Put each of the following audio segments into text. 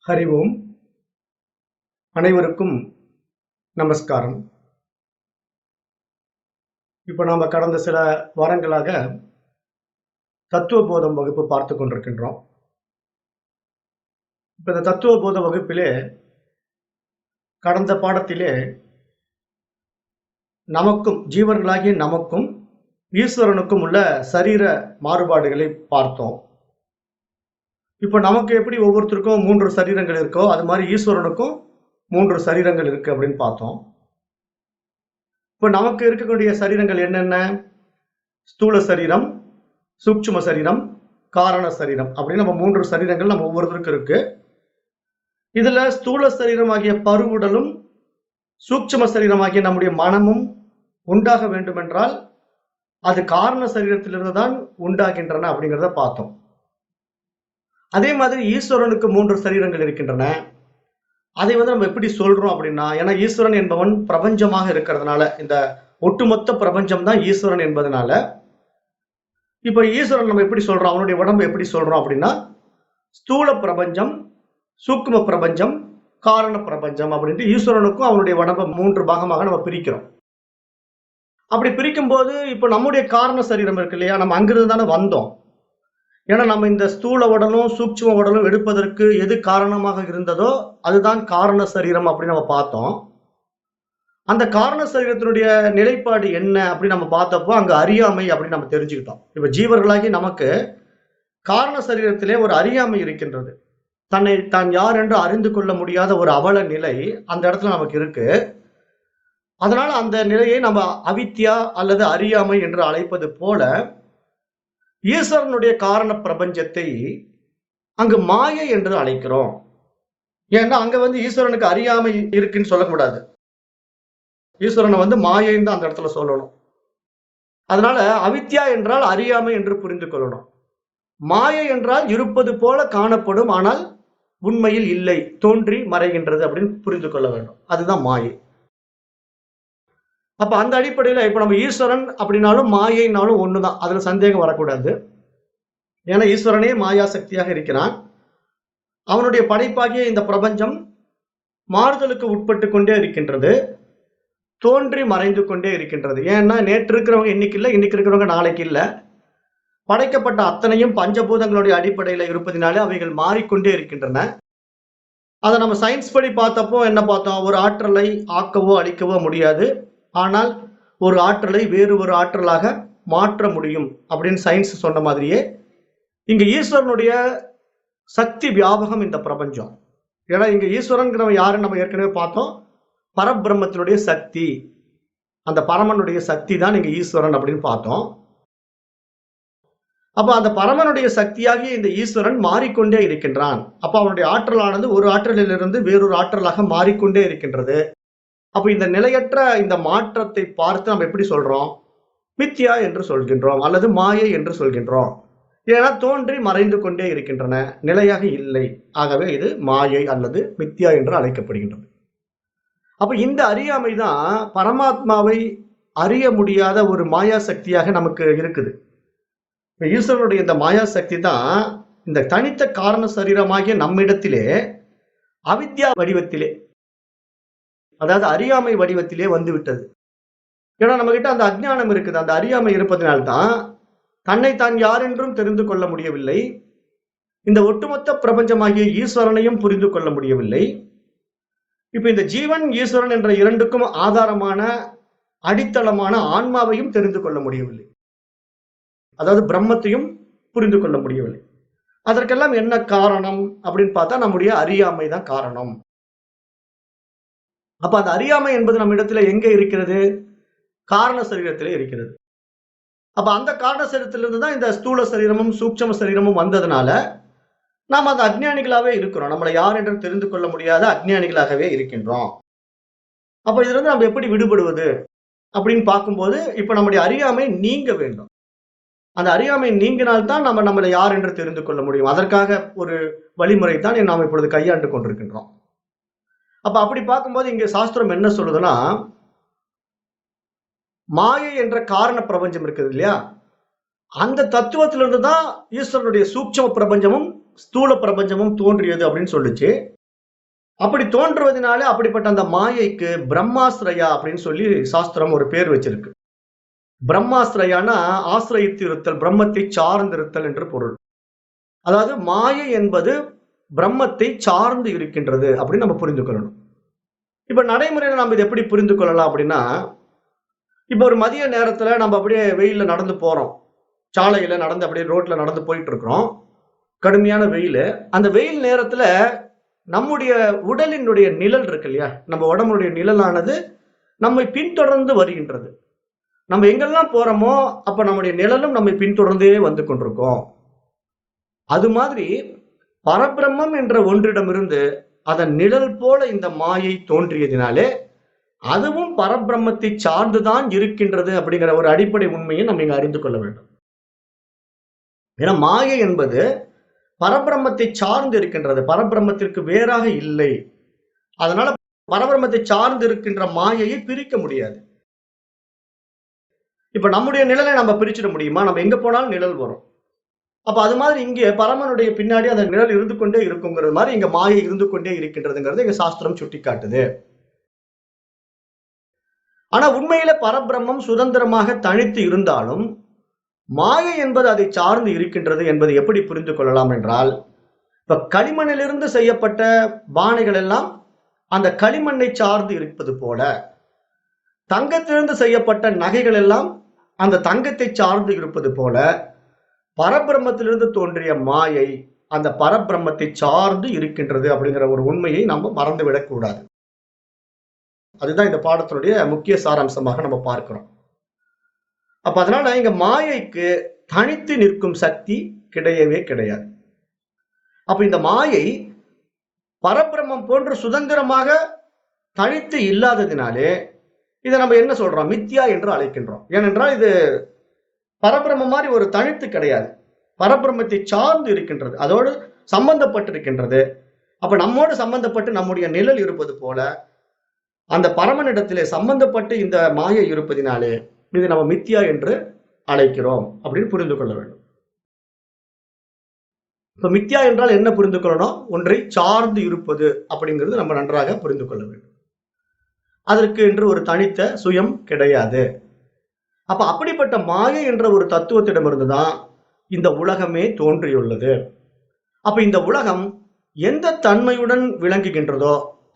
ஹரி ஓம். அனைவருக்கும் நமஸ்காரம். இப்போ நாம கடந்த சில வாரங்களாக தத்துவ போதம் வகுப்பு பார்த்து கொண்டிருக்கின்றோம். இப்ப இந்த தத்துவ போத வகுப்பிலே கடந்த பாடத்திலே நமக்கும் ஜீவர்களாகிய நமக்கும் ஈஸ்வரனுக்கும் உள்ள சரீர மாறுபாடுகளை பார்த்தோம். இப்ப நமக்கு எப்படி ஒவ்வொருத்தருக்கும் 3 சரீரங்கள் இருக்கோ அது மாதிரி ஈஸ்வரனுக்கும் 3 சரீரங்கள் இருக்கு அப்படின்னு பார்த்தோம். இப்ப நமக்கு இருக்கக்கூடிய சரீரங்கள் என்னென்ன? ஸ்தூல சரீரம், சூட்சும சரீரம், காரண சரீரம் அப்படின்னு நம்ம 3 சரீரங்கள் நம்ம ஒவ்வொருத்தருக்கும் இருக்கு. இதுல ஸ்தூல சரீரமாகிய பருவுடலும் சூட்சும சரீரமாகிய நம்முடைய மனமும் உண்டாக வேண்டும் என்றால் அது காரண சரீரத்திலிருந்து தான் உண்டாகின்றன அப்படிங்கிறத பார்த்தோம். அதே மாதிரி ஈஸ்வரனுக்கு 3 சரீரங்கள் இருக்கின்றன. அதை நம்ம எப்படி சொல்றோம் அப்படின்னா, ஏன்னா ஈஸ்வரன் என்பவன் பிரபஞ்சமாக இருக்கிறதுனால, இந்த ஒட்டுமொத்த பிரபஞ்சம் தான் ஈஸ்வரன் என்பதனால, இப்ப ஈஸ்வரன் நம்ம எப்படி சொல்றோம், அவனுடைய உடம்பு எப்படி சொல்றோம் அப்படின்னா, ஸ்தூல பிரபஞ்சம், சூக்கும பிரபஞ்சம், காரண பிரபஞ்சம் அப்படின்ட்டு ஈஸ்வரனுக்கும் அவனுடைய உடம்பை 3 பாகமாக நம்ம பிரிக்கிறோம். அப்படி பிரிக்கும் போது இப்ப நம்முடைய காரண சரீரம் இருக்கு இல்லையா, நம்ம அங்கிருந்து தானே வந்தோம். ஏன்னா நம்ம இந்த ஸ்தூல உடலும் சூட்சும உடலும் எடுப்பதற்கு எது காரணமாக இருந்ததோ அதுதான் காரண சரீரம் அப்படின்னு நம்ம பார்த்தோம். அந்த காரண சரீரத்தினுடைய நிலைப்பாடு என்ன அப்படின்னு நம்ம பார்த்தப்போ அங்க அறியாமை அப்படின்னு நம்ம தெரிஞ்சுக்கிட்டோம். இப்ப ஜீவர்களாகி நமக்கு காரண சரீரத்திலே ஒரு அறியாமை இருக்கின்றது. தன்னை தான் யார் என்று அறிந்து கொள்ள முடியாத ஒரு அவல நிலை அந்த இடத்துல நமக்கு இருக்கு. அதனால அந்த நிலையை நம்ம அவித்யா அல்லது அறியாமை என்று அழைப்பது போல ஈஸ்வரனுடைய காரண பிரபஞ்சத்தை அங்கு மாயை என்று அழைக்கிறோம். ஏன்னா அங்க ஈஸ்வரனுக்கு அறியாமை இருக்குன்னு சொல்லக்கூடாது. ஈஸ்வரனை மாயைன்னு தான் அந்த இடத்துல சொல்லணும். அதனால அவித்யா என்றால் அறியாமை என்று புரிந்து கொள்ளணும். மாயை என்றால் இருப்பது போல காணப்படும், ஆனால் உண்மையில் இல்லை, தோன்றி மறைகின்றது அப்படின்னு புரிந்து கொள்ள வேண்டும். அதுதான் மாயை. அப்ப அந்த அடிப்படையில இப்ப நம்ம ஈஸ்வரன் அப்படின்னாலும் மாயைனாலும் ஒண்ணுதான், அதுல சந்தேகம் வரக்கூடாது. ஏன்னா ஈஸ்வரனே மாயா சக்தியாக இருக்கிறான். அவனுடைய படைப்பாகிய இந்த பிரபஞ்சம் மாறுதலுக்கு உட்பட்டு கொண்டே இருக்கின்றது, தோன்றி மறைந்து கொண்டே இருக்கின்றது. ஏன்னா நேற்று இருக்கிறவங்க இன்னைக்கு இல்லை, இன்னைக்கு இருக்கிறவங்க நாளைக்கு இல்லை. படைக்கப்பட்ட அத்தனையும் பஞ்சபூதங்களுடைய அடிப்படையில இருப்பதினாலே அவைகள் மாறிக்கொண்டே இருக்கின்றன. அதை நம்ம சயின்ஸ் படி பார்த்தப்போ என்ன பார்த்தோம்? ஒரு ஆற்றலை ஆக்கவோ அழிக்கவோ முடியாது, ஆனால் ஒரு ஆற்றலை வேறு ஒரு ஆற்றலாக மாற்ற முடியும் அப்படின்னு சயின்ஸ் சொன்ன மாதிரியே இங்க ஈஸ்வரனுடைய சக்தி வியாபகம் இந்த பிரபஞ்சம். ஏன்னா இங்க ஈஸ்வரன் யாருன்னு நம்ம ஏற்கனவே பார்த்தோம். பரபிரம்மத்தினுடைய சக்தி, அந்த பரமனுடைய சக்தி தான் இங்க ஈஸ்வரன் அப்படின்னு பார்த்தோம். அப்ப அந்த பரமனுடைய சக்தியாகிய இந்த ஈஸ்வரன் மாறிக்கொண்டே இருக்கின்றான். அப்ப அவனுடைய ஆற்றலானது ஒரு ஆற்றலிலிருந்து வேறொரு ஆற்றலாக மாறிக்கொண்டே இருக்கின்றது. அப்ப இந்த நிலையற்ற இந்த மாற்றத்தை பார்த்து நம்ம எப்படி சொல்றோம்? மித்யா என்று சொல்கின்றோம் அல்லது மாயை என்று சொல்கின்றோம். ஏன்னா தோன்றி மறைந்து கொண்டே இருக்கின்றன, நிலையாக இல்லை. ஆகவே இது மாயை அல்லது மித்யா என்று அழைக்கப்படுகின்றது. அப்ப இந்த அறியாமை தான் பரமாத்மாவை அறிய முடியாத ஒரு மாயா சக்தியாக நமக்கு இருக்குது. ஈஸ்வரனுடைய இந்த மாயா சக்தி தான் இந்த தனித்த காரண சரீரமாகிய நம்மிடத்திலே அவித்யா வடிவத்திலே, அதாவது அறியாமை வடிவத்திலே வந்துவிட்டது. ஏன்னா நம்ம கிட்ட அந்த அஜ்ஞானம் இருக்குது. அந்த அறியாமை இருப்பதனால்தான் தன்னை தான் யார் என்றும் தெரிந்து கொள்ள முடியவில்லை, இந்த ஒட்டுமொத்த பிரபஞ்சமாகிய ஈஸ்வரனையும் புரிந்து கொள்ள முடியவில்லை. இப்ப இந்த ஜீவன் ஈஸ்வரன் என்ற இரண்டுக்கும் ஆதாரமான அடித்தளமான ஆன்மாவையும் தெரிந்து கொள்ள முடியவில்லை, அதாவது பிரம்மத்தையும் புரிந்து கொள்ள முடியவில்லை. அதற்கெல்லாம் என்ன காரணம் அப்படின்னு பார்த்தா நம்முடைய அறியாமை தான் காரணம். அப்ப அந்த அறியாமை என்பது நம்ம இடத்துல எங்க இருக்கிறது? காரண சரீரத்திலே இருக்கிறது. அப்ப அந்த காரண சரீரத்திலிருந்து தான் இந்த ஸ்தூல சரீரமும் சூட்சும சரீரமும் வந்ததுனால நாம் அந்த அஜ்ஞானிகளாவே இருக்கிறோம். நம்மளை யார் என்று தெரிந்து கொள்ள முடியாத அஜ்ஞானிகளாகவே இருக்கின்றோம். அப்ப இதுல இருந்து நம்ம எப்படி விடுபடுவது அப்படின்னு பார்க்கும்போது இப்ப நம்முடைய அறியாமை நீங்க வேண்டும். அந்த அறியாமை நீங்கினால்தான் நம்மளை யார் என்று தெரிந்து கொள்ள முடியும். அதற்காக ஒரு வழிமுறை தான் நாம் இப்பொழுது கையாண்டு கொண்டிருக்கின்றோம். அப்ப அப்படி பார்க்கும்போது இங்க சாஸ்திரம் என்ன சொல்லுதுன்னா, மாயை என்ற காரண பிரபஞ்சம் இருக்குது இல்லையா, அந்த தத்துவத்திலிருந்து தான் ஈஸ்வரனுடைய சூட்சும பிரபஞ்சமும் ஸ்தூல பிரபஞ்சமும் தோன்றியது அப்படின்னு சொல்லுச்சு. அப்படி தோன்றுவதனால அப்படிப்பட்ட அந்த மாயைக்கு பிரம்மாஸ்ரயா அப்படின்னு சொல்லி சாஸ்திரம் ஒரு பேர் வச்சிருக்கு. பிரம்மாஸ்ரயானா ஆசிரயித்து இருத்தல், பிரம்மத்தை சார்ந்திருத்தல் என்று பொருள். அதாவது மாயை என்பது பிரம்மத்தை சார்ந்து இருக்கின்றது அப்படின்னு நம்ம புரிந்து கொள்ளணும். இப்ப நடைமுறையில நம்ம இதை எப்படி புரிந்து கொள்ளலாம் அப்படின்னா, இப்ப ஒரு மதிய நேரத்துல நம்ம அப்படியே வெயில்ல நடந்து போறோம். சாலையில நடந்து அப்படியே ரோட்ல நடந்து போயிட்டு இருக்கிறோம். கடுமையான வெயிலு. அந்த வெயில் நேரத்துல நம்முடைய உடலினுடைய நிழல் இருக்கு இல்லையா? நம்ம உடம்புடைய நிழலானது நம்மை பின்தொடர்ந்து வருகின்றது. நம்ம எங்கெல்லாம் போறோமோ, அப்ப நம்முடைய நிழலும் நம்மை பின்தொடர்ந்தே வந்து கொண்டிருக்கும். அது மாதிரி பரபிரம்மம் என்ற ஒன்றிடமிருந்து அதன் நிழல் போல இந்த மாயை தோன்றியதினாலே, அதுவும் பரபிரம்மத்தை சார்ந்துதான் இருக்கின்றது அப்படிங்கிற ஒரு அடிப்படை உண்மையை நம்ம இங்க அறிந்து கொள்ள வேண்டும். ஏன்னா மாயை என்பது பரபிரம்மத்தை சார்ந்து இருக்கின்றது. பரபிரம்மத்திற்கு வேறாக இல்லை. அதனால பரபிரம்மத்தை சார்ந்து இருக்கின்ற மாயையை பிரிக்க முடியாது. இப்ப நம்முடைய நிழலை நம்ம பிரிச்சிட முடியுமா? நம்ம எங்க போனாலும் நிழல் வரும். அப்ப அது மாதிரி இங்கே பரமனுடைய பின்னாடி அந்த நிழல் இருந்து கொண்டே இருக்குங்கிறது மாதிரி இங்க மாயை இருந்து கொண்டே இருக்கின்றதுங்கிறது எங்க சாஸ்திரம் சுட்டிக்காட்டுது. ஆனா உண்மையில பரபிரம்மம் சுதந்திரமாக தனித்து இருந்தாலும் மாயை என்பது அதை சார்ந்து இருக்கின்றது என்பதை எப்படி புரிந்து கொள்ளலாம் என்றால், இப்ப களிமண்ணிலிருந்து செய்யப்பட்ட பானைகள் எல்லாம் அந்த களிமண்ணை சார்ந்து இருப்பது போல, தங்கத்திலிருந்து செய்யப்பட்ட நகைகள் எல்லாம் அந்த தங்கத்தை சார்ந்து இருப்பது போல, பரபிரம்மத்திலிருந்து தோன்றிய மாயை அந்த பரபிரம்மத்தை சார்ந்து இருக்கின்றது அப்படிங்கிற ஒரு உண்மையை நம்ம மறந்துவிடக் கூடாது. அதுதான் இந்த பாடத்தினுடைய முக்கிய சாராம்சமாக நம்ம பார்க்கிறோம். அப்ப அதனால இங்க மாயைக்கு தனித்து நிற்கும் சக்தி கிடையவே கிடையாது. அப்ப இந்த மாயை பரபிரம்மம் போன்று சுதந்திரமாக தனித்து இல்லாததினாலே இதை நம்ம என்ன சொல்றோம்? மித்யா என்று அழைக்கின்றோம். ஏனென்றால் இது பரபிரம்மம் மாதிரி ஒரு தனித்து கிடையாது. பரபிரம்மத்தை சார்ந்து இருக்கின்றது, அதோடு சம்பந்தப்பட்டிருக்கின்றது. அப்ப நம்மோடு சம்பந்தப்பட்டு நம்முடைய நிழல் இருப்பது போல அந்த பரமனிடத்திலே சம்பந்தப்பட்டு இந்த மாயை இருப்பதினாலே இது நம்ம மித்யா என்று அழைக்கிறோம் அப்படின்னு புரிந்து கொள்ள வேண்டும். இப்ப மித்யா என்றால் என்ன புரிந்து கொள்ளணும்? ஒன்றை சார்ந்து இருப்பது அப்படிங்கிறது நம்ம நன்றாக புரிந்து கொள்ள வேண்டும். அதற்கு என்று ஒரு தனித்த சுயம் கிடையாது. அப்ப அப்படிப்பட்ட மாயை என்ற ஒரு தத்துவத்திடமிருந்துதான் இந்த உலகமே தோன்றியுள்ளது. அப்ப இந்த உலகம் எந்த தன்மையுடன் விளங்குகின்றதோ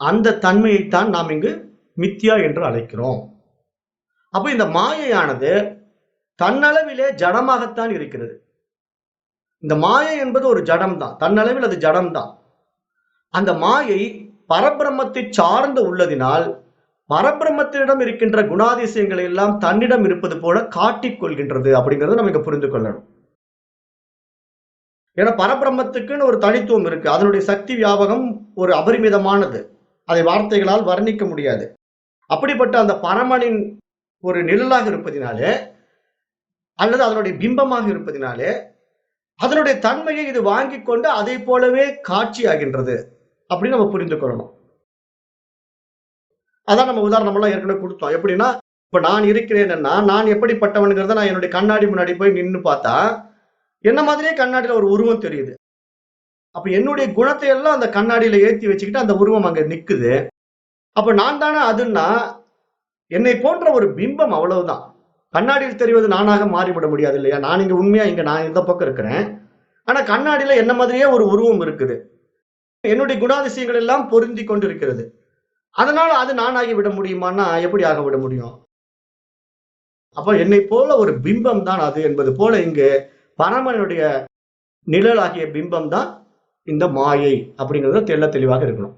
அந்த தன்மையைத்தான் நாம் இங்கு மித்யா என்று அழைக்கிறோம். அப்ப இந்த மாயையானது தன்னளவிலே ஜடமாகத்தான் இருக்கிறது. இந்த மாயை என்பது ஒரு ஜடம் தான், தன்னளவில் அது ஜடம் தான். அந்த மாயை பரபிரம்மத்தை சார்ந்து உள்ளதினால் பரபிரம்மத்திடம் இருக்கின்ற குணாதிசயங்களை எல்லாம் தன்னிடம் இருப்பது போல காட்டிக் கொள்கின்றது அப்படிங்கறத நம்ம இங்க புரிந்து கொள்ளணும். ஏன்னா பரபிரம்மத்துக்குன்னு ஒரு தனித்துவம் இருக்கு. அதனுடைய சக்தி வியாபகம் ஒரு அபரிமிதமானது. அதை வார்த்தைகளால் வர்ணிக்க முடியாது. அப்படிப்பட்ட அந்த பரமனின் ஒரு நிழலாக இருப்பதினாலே அல்லது அதனுடைய பிம்பமாக இருப்பதினாலே அதனுடைய தன்மையை இது வாங்கி கொண்டு அதை போலவே காட்சி ஆகின்றது அப்படின்னு நம்ம புரிந்து கொள்ளணும். அதான் நம்ம உதாரணம் எல்லாம் ஏற்கனவே கொடுத்தோம். எப்படின்னா, இப்ப நான் இருக்கிறேன்னா நான் எப்படிப்பட்டவனுங்கிறத நான் என்னுடைய கண்ணாடி முன்னாடி போய் நின்று பார்த்தா என்ன மாதிரியே கண்ணாடியில ஒரு உருவம் தெரியுது. அப்ப என்னுடைய குணத்தை எல்லாம் அந்த கண்ணாடியில ஏற்றி வச்சுக்கிட்டு அந்த உருவம் அங்க நிக்குது. அப்ப நான் தானே அதுன்னா என்னை போன்ற ஒரு பிம்பம், அவ்வளவுதான். கண்ணாடியில் தெரிவது நானாக மாறிவிட முடியாது இல்லையா? நான் இங்க உண்மையா நான் இந்த பக்கம் இருக்கிறேன். ஆனா கண்ணாடியில என்ன மாதிரியே ஒரு உருவம் இருக்குது. என்னுடைய குணாதிசயங்கள் எல்லாம் பொருந்தி கொண்டு இருக்கிறது. அதனால அது நானாகி விட முடியுமான்னா எப்படி ஆக விட முடியும்? அப்ப என்னை போல ஒரு பிம்பம் தான் அது என்பது போல இங்கு பரமனுடைய நிழலாகிய பிம்பம் தான் இந்த மாயை அப்படிங்கிறது தெள்ள தெளிவாக இருக்கணும்.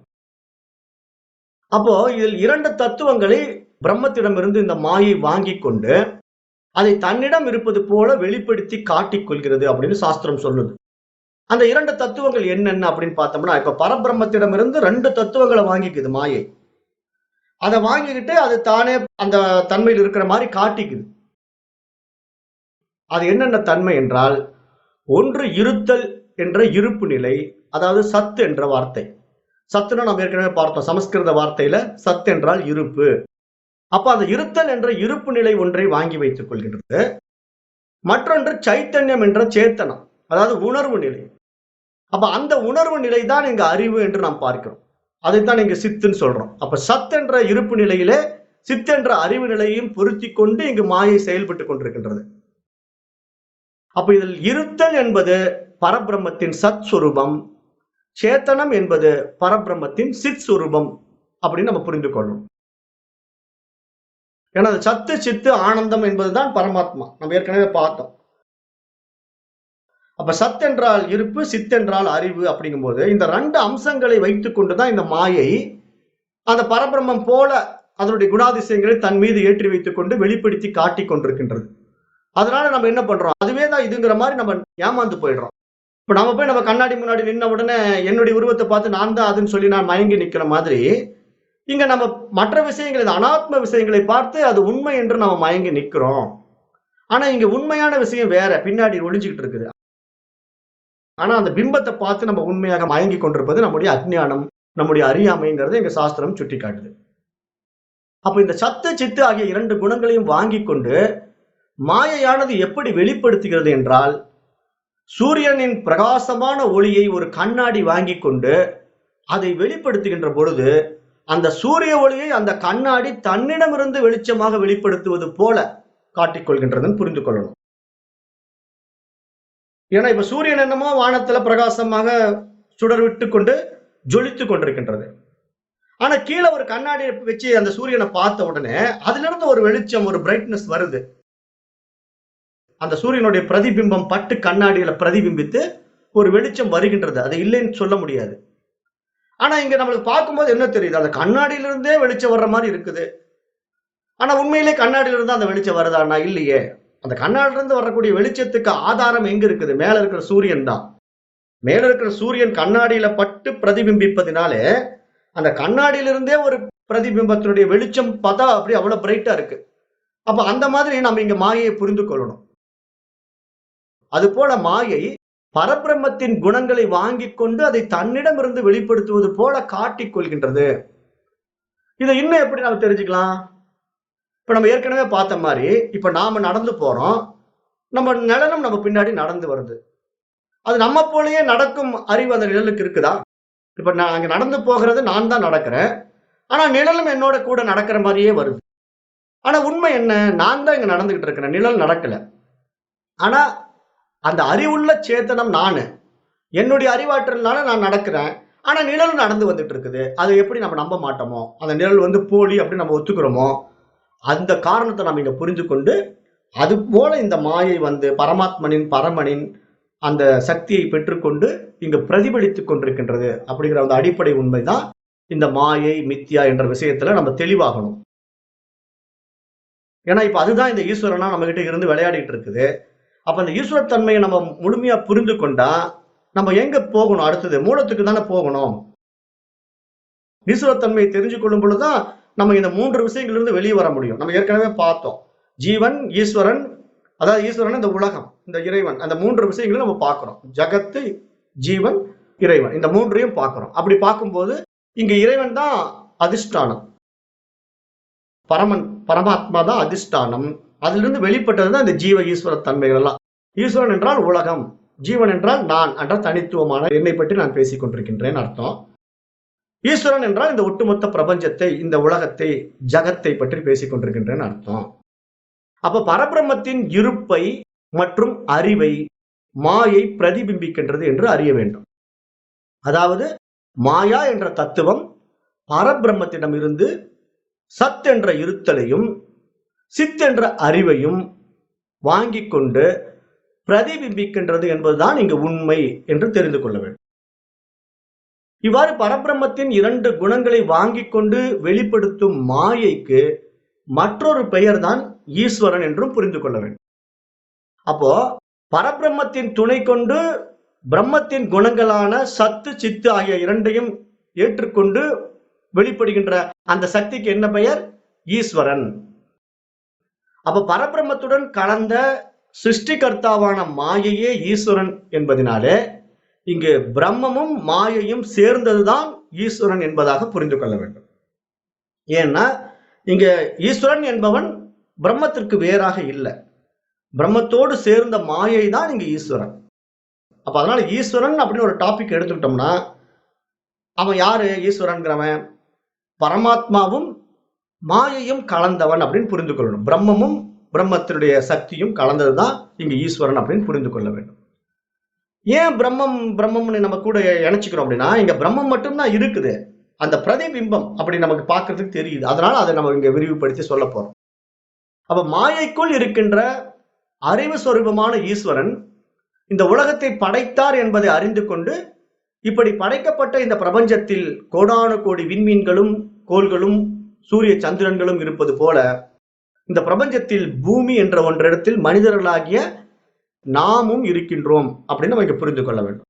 அப்போ இதில் இரண்டு தத்துவங்களை பிரம்மத்திடமிருந்து இந்த மாயை வாங்கி கொண்டு அதை தன்னிடம் இருப்பது போல வெளிப்படுத்தி காட்டிக் கொள்கிறது அப்படின்னு சாஸ்திரம் சொல்லுது. அந்த இரண்டு தத்துவங்கள் என்னென்ன அப்படின்னு பார்த்தோம்னா, இப்ப பரபிரம்மத்திடமிருந்து ரெண்டு தத்துவங்களை வாங்கிக்குது மாயை. அதை வாங்கிக்கிட்டு அது தானே அந்த தன்மையில் இருக்கிற மாதிரி காட்டிக்குது. அது என்னென்ன தன்மை என்றால், ஒன்று இருத்தல் என்ற இருப்பு நிலை, அதாவது சத்து என்ற வார்த்தை. சத்துன்னு நம்ம ஏற்கனவே பார்த்தோம். சமஸ்கிருத வார்த்தையில சத்து என்றால் இருப்பு. அப்ப அந்த இருத்தல் என்ற இருப்பு நிலை ஒன்றை வாங்கி வைத்துக் கொள்கின்றது. மற்றொன்று சைத்தன்யம் என்ற சேத்தனம், அதாவது உணர்வு நிலை. அப்ப அந்த உணர்வு நிலை தான் இங்க அறிவு என்று நாம் பார்க்கிறோம். அதைத்தான் இங்க சித்துன்னு சொல்றோம். அப்ப சத் என்ற இருப்பு நிலையிலே சித் என்ற அறிவு நிலையையும் பொருத்தி கொண்டு இங்கு மாயை செயல்பட்டுக் கொண்டிருக்கின்றது. அப்ப இதில் இருத்தல் என்பது பரபிரம்மத்தின் சத் சுரூபம், சேத்தனம் என்பது பரபிரம்மத்தின் சித் சுரூபம் அப்படின்னு நம்ம புரிந்து கொள்ளணும். ஏன்னா சத்து சித்து ஆனந்தம் என்பதுதான் பரமாத்மா. நம்ம ஏற்கனவே பார்த்தோம். அப்ப சத் என்றால் இருப்பு, சித் என்றால் அறிவு. அப்படிங்கும் போது இந்த ரெண்டு அம்சங்களை வைத்துக் கொண்டுதான் இந்த மாயை அந்த பரபிரம்மம் போல அதனுடைய குணாதிசயங்களை தன் மீது ஏற்றி வைத்துக் கொண்டு வெளிப்படுத்தி காட்டிக் கொண்டிருக்கின்றது. அதனால நம்ம என்ன பண்றோம், அதுவே தான் இதுங்கிற மாதிரி நம்ம ஏமாந்து போயிடுறோம். இப்ப நம்ம போய் நம்ம கண்ணாடி முன்னாடி நின்ன உடனே என்னுடைய உருவத்தை பார்த்து நான் தான் அதுன்னு சொல்லி நான் மயங்கி நிக்கிற மாதிரி, இங்க நம்ம மற்ற விஷயங்கள், இந்த அனாத்ம விஷயங்களை பார்த்து அது உண்மை என்று நம்ம மயங்கி நிக்கிறோம். ஆனா இங்க உண்மையான விஷயம் வேற, பின்னாடி ஒளிஞ்சுக்கிட்டு இருக்குது. ஆனா அந்த பிம்பத்தை பார்த்து நம்ம உண்மையாக மயங்கி கொண்டிருப்பது நம்முடைய அஜ்ஞானம், நம்முடைய அறியாமைங்கிறது எங்க சாஸ்திரம் சுட்டி காட்டுது. அப்ப இந்த சத்து சித்து ஆகிய இரண்டு குணங்களையும் வாங்கி கொண்டு மாயையானது எப்படி வெளிப்படுத்துகிறது என்றால், சூரியனின் பிரகாசமான ஒளியை ஒரு கண்ணாடி வாங்கி கொண்டு அதை வெளிப்படுத்துகின்ற பொழுது அந்த சூரிய ஒளியை அந்த கண்ணாடி தன்னிடமிருந்து வெளிச்சமாக வெளிப்படுத்துவது போல காட்டிக்கொள்கின்றதுன்னு புரிந்து கொள்ளணும். ஏன்னா இப்ப சூரியன் என்னமோ வானத்துல பிரகாசமாக சுடர் விட்டு கொண்டு ஜொலித்துக் கொண்டிருக்கின்றது. ஆனா கீழே ஒரு கண்ணாடியை வச்சு அந்த சூரியனை பார்த்த உடனே அதுல இருந்து ஒரு வெளிச்சம், ஒரு பிரைட்னஸ் வருது. அந்த சூரியனுடைய பிரதிபிம்பம் பட்டு கண்ணாடியில பிரதிபிம்பித்து ஒரு வெளிச்சம் வருகின்றது. அது இல்லைன்னு சொல்ல முடியாது. ஆனா இங்க நம்மளுக்கு பார்க்கும்போது என்ன தெரியுது, அந்த கண்ணாடியிலிருந்தே வெளிச்சம் வர்ற மாதிரி இருக்குது. ஆனா உண்மையிலே கண்ணாடியிலிருந்து அந்த வெளிச்சம் வருதான்னா இல்லையே. அந்த கண்ணாடியிலிருந்து வரக்கூடிய வெளிச்சத்துக்கு ஆதாரம் எங்க இருக்குது, மேல இருக்கிற சூரியன் தான். மேல இருக்கிற சூரியன் கண்ணாடியில பட்டு பிரதிபிம்பிப்பதினாலே அந்த கண்ணாடியிலிருந்தே ஒரு பிரதிபிம்பத்தினுடைய வெளிச்சம் பார்த்தா அப்படி அவ்வளவு பிரைட்டா இருக்கு. அப்ப அந்த மாதிரி நம்ம இங்க மாயையை புரிந்து கொள்ளணும். அது போல மாயை பரபிரம்மத்தின் குணங்களை வாங்கிக் கொண்டு அதை தன்னிடமிருந்து வெளிப்படுத்துவது போல காட்டிக் கொள்கின்றது. இதை இன்னும் எப்படி நம்ம தெரிஞ்சுக்கலாம்? இப்ப நம்ம ஏற்கனவே பார்த்த மாதிரி, இப்ப நாம நடந்து போறோம், நம்ம நிழலும் நம்ம பின்னாடி நடந்து வருது. அது நம்ம போலயே நடக்கும் அறிவு அந்த நிழலுக்கு இருக்குதா? இப்ப நான் அங்க நடந்து போகிறது நான் தான் நடக்கிறேன். ஆனா நிழலும் என்னோட கூட நடக்கிற மாதிரியே வருது. ஆனா உண்மை என்ன, நான் தான் இங்க நடந்துகிட்டு இருக்கிறேன், நிழல் நடக்கல. ஆனா அந்த அறிவுள்ள சேத்தனம் நானு, என்னுடைய அறிவாற்றல்னால நான் நடக்கிறேன். ஆனா நிழல் நடந்து வந்துட்டு இருக்குது. அதை எப்படி நம்ம நம்ப மாட்டோமோ, அந்த நிழல் போலி அப்படின்னு நம்ம ஒத்துக்கிறோமோ, அந்த காரணத்தை நம்ம இங்க புரிந்து கொண்டு, அது போல இந்த மாயை பரமாத்மனின் பரமனின் அந்த சக்தியை பெற்றுக்கொண்டு இங்க பிரதிபலித்துக் கொண்டிருக்கின்றது அப்படிங்கிற அந்த அடிப்படை உண்மைதான் இந்த மாயை மித்யா என்ற விஷயத்துல நம்ம தெளிவாகணும். ஏன்னா இப்ப அதுதான் இந்த ஈஸ்வரனா நம்ம கிட்ட இருந்து விளையாடிட்டு இருக்குது. அப்ப அந்த ஈஸ்வரத்தன்மையை நம்ம முழுமையா புரிந்து கொண்டா நம்ம எங்க போகணும், அடுத்தது மூலத்துக்கு தானே போகணும். ஈஸ்வரத்தன்மையை தெரிஞ்சு கொள்ளும் பொழுதுதான் நம்ம இந்த மூன்று விஷயங்களிலிருந்து வெளியே வர முடியும். நம்ம ஏற்கனவே பார்த்தோம், ஜீவன், ஈஸ்வரன், அதாவது ஈஸ்வரன் இந்த உலகம், இந்த இறைவன், அந்த மூன்று விஷயங்களும் நம்ம பார்க்கிறோம். ஜகத்து, ஜீவன், இறைவன், இந்த மூன்றையும் பார்க்கிறோம். அப்படி பார்க்கும்போது இங்க இறைவன் தான் அதிஷ்டானம், பரமாத்மா தான் அதிஷ்டானம். அதிலிருந்து வெளிப்பட்டதுதான் இந்த ஜீவ ஈஸ்வர தன்மைகள் எல்லாம். ஈஸ்வரன் என்றால் உலகம், ஜீவன் என்றால் நான் என்ற தனித்துவமான என்னை பற்றி நான் பேசிக் கொண்டிருக்கின்றேன் அர்த்தம். ஈஸ்வரன் என்றால் இந்த ஒட்டுமொத்த பிரபஞ்சத்தை, இந்த உலகத்தை, ஜகத்தை பற்றி பேசிக் கொண்டிருக்கின்றேன் அர்த்தம். அப்ப பரபிரம்மத்தின் இருப்பை மற்றும் அறிவை மாயை பிரதிபிம்பிக்கின்றது என்று அறிய வேண்டும். அதாவது மாயா என்ற தத்துவம் பரபிரம்மத்திடம் இருந்து சத் என்ற இருத்தலையும் சித் என்ற அறிவையும் வாங்கிக் கொண்டு பிரதிபிம்பிக்கின்றது என்பதுதான் இங்கு உண்மை என்று தெரிந்து கொள்ள வேண்டும். இவ்வாறு பரபிரம்மத்தின் இரண்டு குணங்களை வாங்கிக் கொண்டு வெளிப்படுத்தும் மாயைக்கு மற்றொரு பெயர் தான் ஈஸ்வரன் என்றும் புரிந்து கொள்ள வேண்டும். அப்போ பரபிரம்மத்தின் துணை கொண்டு பிரம்மத்தின் குணங்களான சத்து சித்து ஆகிய இரண்டையும் ஏற்றுக்கொண்டு வெளிப்படுகின்ற அந்த சக்திக்கு என்ன பெயர்? ஈஸ்வரன். அப்ப பரபிரம்மத்துடன் கலந்த சிருஷ்டிகர்த்தாவான மாயையே ஈஸ்வரன் என்பதனாலே இங்கு பிரம்மமும் மாயையும் சேர்ந்ததுதான் ஈஸ்வரன் என்பதாக புரிந்து கொள்ள வேண்டும். ஏன்னா இங்க ஈஸ்வரன் என்பவன் பிரம்மத்திற்கு வேறாக இல்லை. பிரம்மத்தோடு சேர்ந்த மாயை தான் இங்கு ஈஸ்வரன். அப்ப அதனால ஈஸ்வரன் அப்படின்னு ஒரு டாபிக் எடுத்துக்கிட்டோம்னா அவன் யாரு? ஈஸ்வரன்கிறவன் பரமாத்மாவும் மாயையும் கலந்தவன் அப்படின்னு புரிந்து கொள்ளணும். பிரம்மமும் பிரம்மத்தினுடைய சக்தியும் கலந்ததுதான் இங்க ஈஸ்வரன் அப்படின்னு புரிந்து கொள்ள வேண்டும். ஏன் பிரம்மம்னு நம்ம கூட இணைச்சுக்கிறோம் அப்படின்னா, இங்க பிரம்மம் மட்டும்தான் இருக்குது. அந்த பிரதிபிம்பம் அப்படி நமக்கு பார்க்கறதுக்கு தெரியுது. அதனால அதை நம்ம இங்க விரிவுபடுத்தி சொல்ல போறோம். அப்ப மாயைக்குள் இருக்கின்ற அறிவு சொரூபமான ஈஸ்வரன் இந்த உலகத்தை படைத்தார் என்பதை அறிந்து கொண்டு, இப்படி படைக்கப்பட்ட இந்த பிரபஞ்சத்தில் கோடானு கோடி விண்மீன்களும் கோள்களும் சூரிய சந்திரன்களும் இருப்பது போல இந்த பிரபஞ்சத்தில் பூமி என்ற ஒன்றிடத்தில் மனிதர்களாகிய நாமும் இருக்கின்றோம் அப்படின்னு நம்ம இங்க புரிந்து கொள்ள வேண்டும்.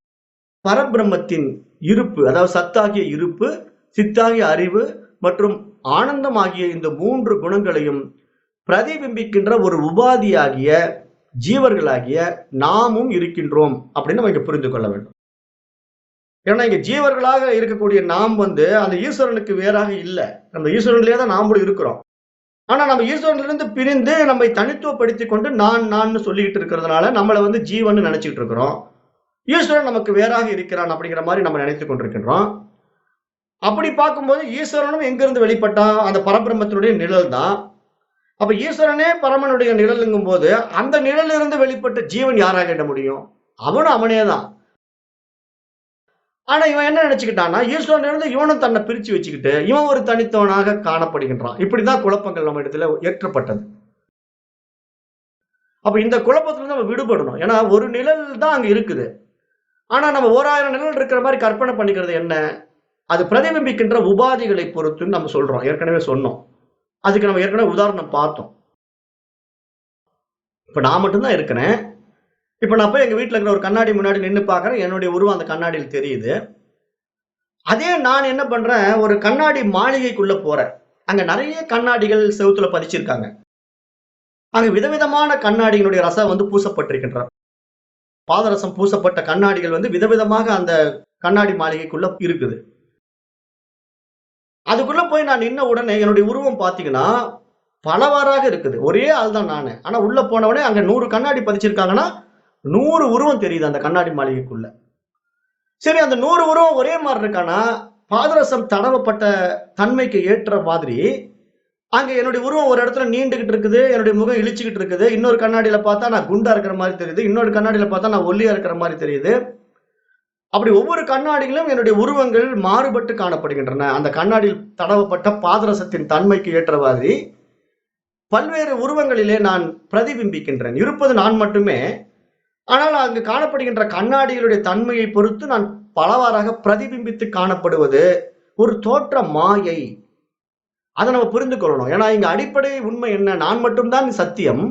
பரபிரம்மத்தின் இருப்பு, அதாவது சத்தாகிய இருப்பு, சித்தாகிய அறிவு மற்றும் ஆனந்தம் ஆகிய இந்த 3 குணங்களையும் பிரதிபிம்பிக்கின்ற ஒரு உபாதியாகிய ஜீவர்களாகிய நாமும் இருக்கின்றோம் அப்படின்னு நம்ம இங்க புரிந்து கொள்ள வேண்டும். ஏன்னா இங்க ஜீவர்களாக இருக்கக்கூடிய நாம் அந்த ஈஸ்வரனுக்கு வேறாக இல்லை. நம்ம ஈஸ்வரன்லயே தான் நாமளும் இருக்கிறோம். ஆனா நம்ம ஈஸ்வரனிலிருந்து பிரிந்து நம்மை தனித்துவப்படுத்தி கொண்டு நான் சொல்லிக்கிட்டு இருக்கிறதுனால நம்மளை ஜீவன் நினைச்சிட்டு இருக்கிறோம். ஈஸ்வரன் நமக்கு வேறாக இருக்கிறான் அப்படிங்கிற மாதிரி நம்ம நினைத்துக் கொண்டிருக்கின்றோம். அப்படி பார்க்கும்போது ஈஸ்வரனும் எங்கிருந்து வெளிப்பட்டான்? அந்த பரபிரம்மத்தினுடைய நிழல் தான். அப்ப ஈஸ்வரனே பரமனுடைய நிழலுங்கும் போது அந்த நிழலிலிருந்து வெளிப்பட்ட ஜீவன் யாராக இட முடியும்? அவனும் அவனே தான். ஆனா இவன் என்ன நினைச்சுக்கிட்டான்னா, ஈஸ்வரன் இருந்து இவனும் தன்னை பிரிச்சு வச்சுக்கிட்டு இவன் ஒரு தனித்தவனாக காணப்படுகின்றான். இப்படிதான் குழப்பங்கள் நம்ம இடத்துல ஏற்றப்பட்டது. அப்ப இந்த குழப்பத்துல நம்ம விடுபடணும். ஏன்னா ஒரு நிழல் தான் அங்க இருக்குது. ஆனா நம்ம 1000 நிழல் இருக்கிற மாதிரி கற்பனை பண்ணிக்கிறது என்ன? அது பிரதிபிம்பிக்கின்ற உபாதிகளை பொறுத்துன்னு நம்ம சொல்றோம். ஏற்கனவே சொன்னோம். அதுக்கு நம்ம ஏற்கனவே உதாரணம் பார்த்தோம். இப்ப நான் மட்டும்தான் இருக்கிறேன். இப்ப நான் போய் எங்க வீட்டுல இருக்கிற ஒரு கண்ணாடி முன்னாடி நின்னு பார்க்கிறேன். என்னுடைய உருவம் அந்த கண்ணாடியில் தெரியுது. அதே நான் என்ன பண்றேன், ஒரு கண்ணாடி மாளிகைக்குள்ள போறேன். அங்க நிறைய கண்ணாடிகள் செவுத்துல பதிச்சிருக்காங்க. அங்க விதவிதமான கண்ணாடிகளுடைய ரசம் பூசப்பட்டிருக்கின்றன. பாதரசம் பூசப்பட்ட கண்ணாடிகள் விதவிதமாக அந்த கண்ணாடி மாளிகைக்குள்ள இருக்குது. அதுக்குள்ள போய் நான் நின்ன உடனே என்னுடைய உருவம் பாத்தீங்கன்னா பலவாறாக இருக்குது. ஒரே ஆள் தான் நானு. ஆனா உள்ள போனவனே அங்க 100 கண்ணாடி பதிச்சிருக்காங்கன்னா 100 உருவம் தெரியுது அந்த கண்ணாடி மாளிகைக்குள்ள. சரி, அந்த 100 உருவம் ஒரே மாதிரி இருக்கானா? பாதரசம் தடவப்பட்ட தன்மைக்கு ஏற்ற மாதிரி அங்க என்னுடைய உருவம் ஒரு இடத்துல நீண்டுகிட்டு இருக்குது, என்னுடைய முகம் இழிச்சுக்கிட்டு இருக்குது. இன்னொரு கண்ணாடியில பார்த்தா நான் குண்டா இருக்கிற மாதிரி தெரியுது, இன்னொரு கண்ணாடியில பார்த்தா நான் ஒல்லியா இருக்கிற மாதிரி தெரியுது. அப்படி ஒவ்வொரு கண்ணாடியிலும் என்னுடைய உருவங்கள் மாறுபட்டு காணப்படுகின்றன. அந்த கண்ணாடியில் தடவப்பட்ட பாதரசத்தின் தன்மைக்கு ஏற்ற மாதிரி பல்வேறு உருவங்களிலே நான் பிரதிபிம்பிக்கின்றேன். இருப்பது நான் மட்டுமே. ஆனால் அங்கு காணப்படுகின்ற கண்ணாடிகளுடைய தன்மையை பொறுத்து நான் பலவாறாக பிரதிபிம்பித்து காணப்படுவது ஒரு தோற்ற மாயை. அதை நம்ம புரிந்து கொள்ளணும். ஏன்னா இங்க அடிப்படை உண்மை என்ன? நான் மட்டும்தான் சத்தியம்.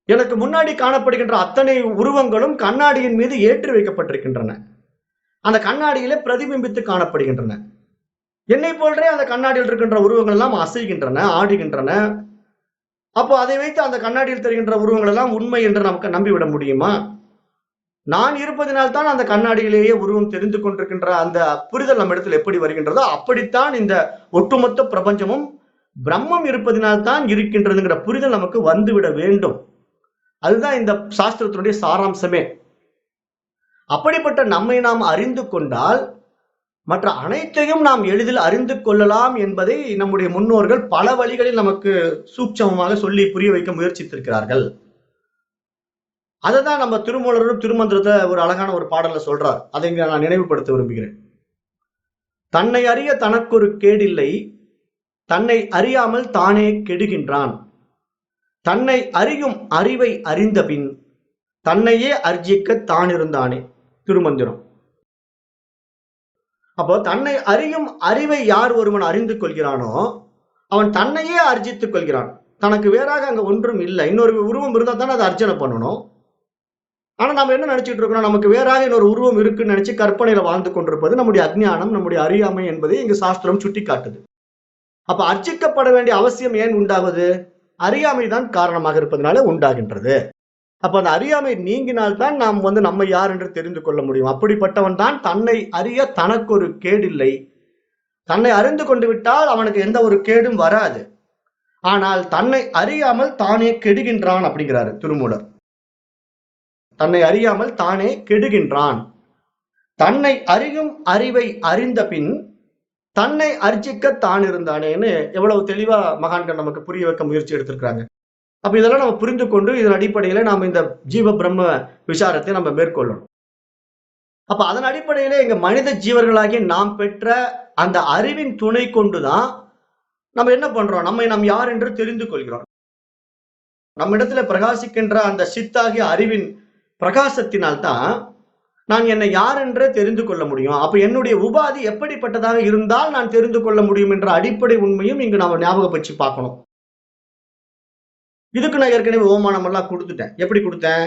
எனக்கு முன்னாடி காணப்படுகின்ற அத்தனை உருவங்களும் கண்ணாடியின் மீது ஏற்றி வைக்கப்பட்டிருக்கின்றன. அந்த கண்ணாடியிலே பிரதிபிம்பித்து காணப்படுகின்றன. என்னை போன்றே அந்த கண்ணாடியில் இருக்கின்ற உருவங்கள் எல்லாம் அசைகின்றன, ஆடுகின்றன. அப்போ அதை வைத்து அந்த கண்ணாடியில் தெரிகின்ற உருவங்கள் எல்லாம் உண்மை என்று நமக்கு நம்பிவிட முடியுமா? நான் இருப்பதினால்தான் அந்த கண்ணாடியிலேயே உருவம் தெரிந்து கொண்டிருக்கின்ற அந்த புரிதல் நம்ம இடத்துல எப்படி வருகின்றதோ அப்படித்தான் இந்த ஒட்டுமொத்த பிரபஞ்சமும் பிரம்மம் இருப்பதினால்தான் இருக்கின்றதுங்கிற புரிதல் நமக்கு வந்துவிட வேண்டும். அதுதான் இந்த சாஸ்திரத்தினுடைய சாராம்சமே. அப்படிப்பட்ட நம்மை நாம் அறிந்து கொண்டால் மற்ற அனைத்தையும் நாம் எளிதில் அறிந்து கொள்ளலாம் என்பதை நம்முடைய முன்னோர்கள் பல வழிகளில் நமக்கு சூட்சமமாக சொல்லி புரிய வைக்க முயற்சித்திருக்கிறார்கள். அதைதான் நம்ம திருமூலரும் திருமந்திரத்தை ஒரு அழகான ஒரு பாடல்ல சொல்றார். அதை இங்க நான் நினைவுபடுத்த விரும்புகிறேன். தன்னை அறிய தனக்கொரு கேடில்லை, தன்னை அறியாமல் தானே கெடுகின்றான். தன்னை அறியும் அறிவை அறிந்த பின் தன்னையே அர்ஜிக்க தான் இருந்தானே. திருமந்திரம். அப்போ தன்னை அறியும் அறிவை யார் ஒருவன் அறிந்து கொள்கிறானோ அவன் தன்னையே அர்ஜித்துக் கொள்கிறான். தனக்கு வேறாக அங்க ஒன்றும் இல்லை. இன்னொரு உருவம் இருந்தா தானே அதை அர்ச்சனை பண்ணணும். ஆனா நம்ம என்ன நினைச்சிட்டு இருக்கிறோம்? நமக்கு வேறாக இன்னொரு உருவம் இருக்குன்னு நினைச்சு கற்பனையில வாழ்ந்து கொண்டிருப்பது நம்முடைய அஜ்ஞானம், நம்முடைய அறியாமை என்பதை இங்கு சாஸ்திரம் சுட்டி காட்டுது. அப்ப அர்ச்சிக்கப்பட வேண்டிய அவசியம் ஏன் உண்டாகுது? அறியாமைதான் காரணமாக இருப்பதனால உண்டாகின்றது. அப்ப அந்த அறியாமை நீங்கினால்தான் நாம் நம்ம யார் என்று தெரிந்து கொள்ள முடியும். அப்படிப்பட்டவன் தான் தன்னை அறிய தனக்கு ஒரு கேடில்லை. தன்னை அறிந்து கொண்டு விட்டால் அவனுக்கு எந்த ஒரு கேடும் வராது. ஆனால் தன்னை அறியாமல் தானே கெடுகின்றான் அப்படிங்கிறாரு திருமூலர். தன்னை அறியாமல் தானே கெடுகின்றான். தன்னை அறியும் அறிவை அறிந்த பின் தன்னை அர்ச்சிக்க தான் இருந்தானேன்னு எவ்வளவு தெளிவா மகான்கள் நமக்கு புரிய வைக்க முயற்சி எடுத்திருக்கிறாங்க. அப்ப இதெல்லாம் நம்ம புரிந்து கொண்டு இதன் அடிப்படையில நாம இந்த ஜீவ பிரம்ம விசாரத்தை நம்ம மேற்கொள்ளணும். அப்ப அதன் அடிப்படையில எங்க மனித ஜீவர்களாகிய நாம் பெற்ற அந்த அறிவின் துணை கொண்டுதான் நம்ம என்ன பண்றோம், நம்மை நாம் யார் என்று தெரிந்து கொள்கிறோம். நம்மிடத்துல பிரகாசிக்கின்ற அந்த சித்தாகிய அறிவின் பிரகாசத்தினால்தான் நான் என்னை யார் என்றே தெரிந்து கொள்ள முடியும். அப்ப என்னுடைய உபாதி எப்படிப்பட்டதாக இருந்தால் நான் தெரிந்து கொள்ள முடியும் என்ற அடிப்படை உண்மையும் இங்கு நாம ஞாபகப்படுத்தி பார்க்கணும். இதுக்கு நான் ஏற்கனவே ஓமானம் எல்லாம் கொடுத்துட்டேன். எப்படி கொடுத்தேன்?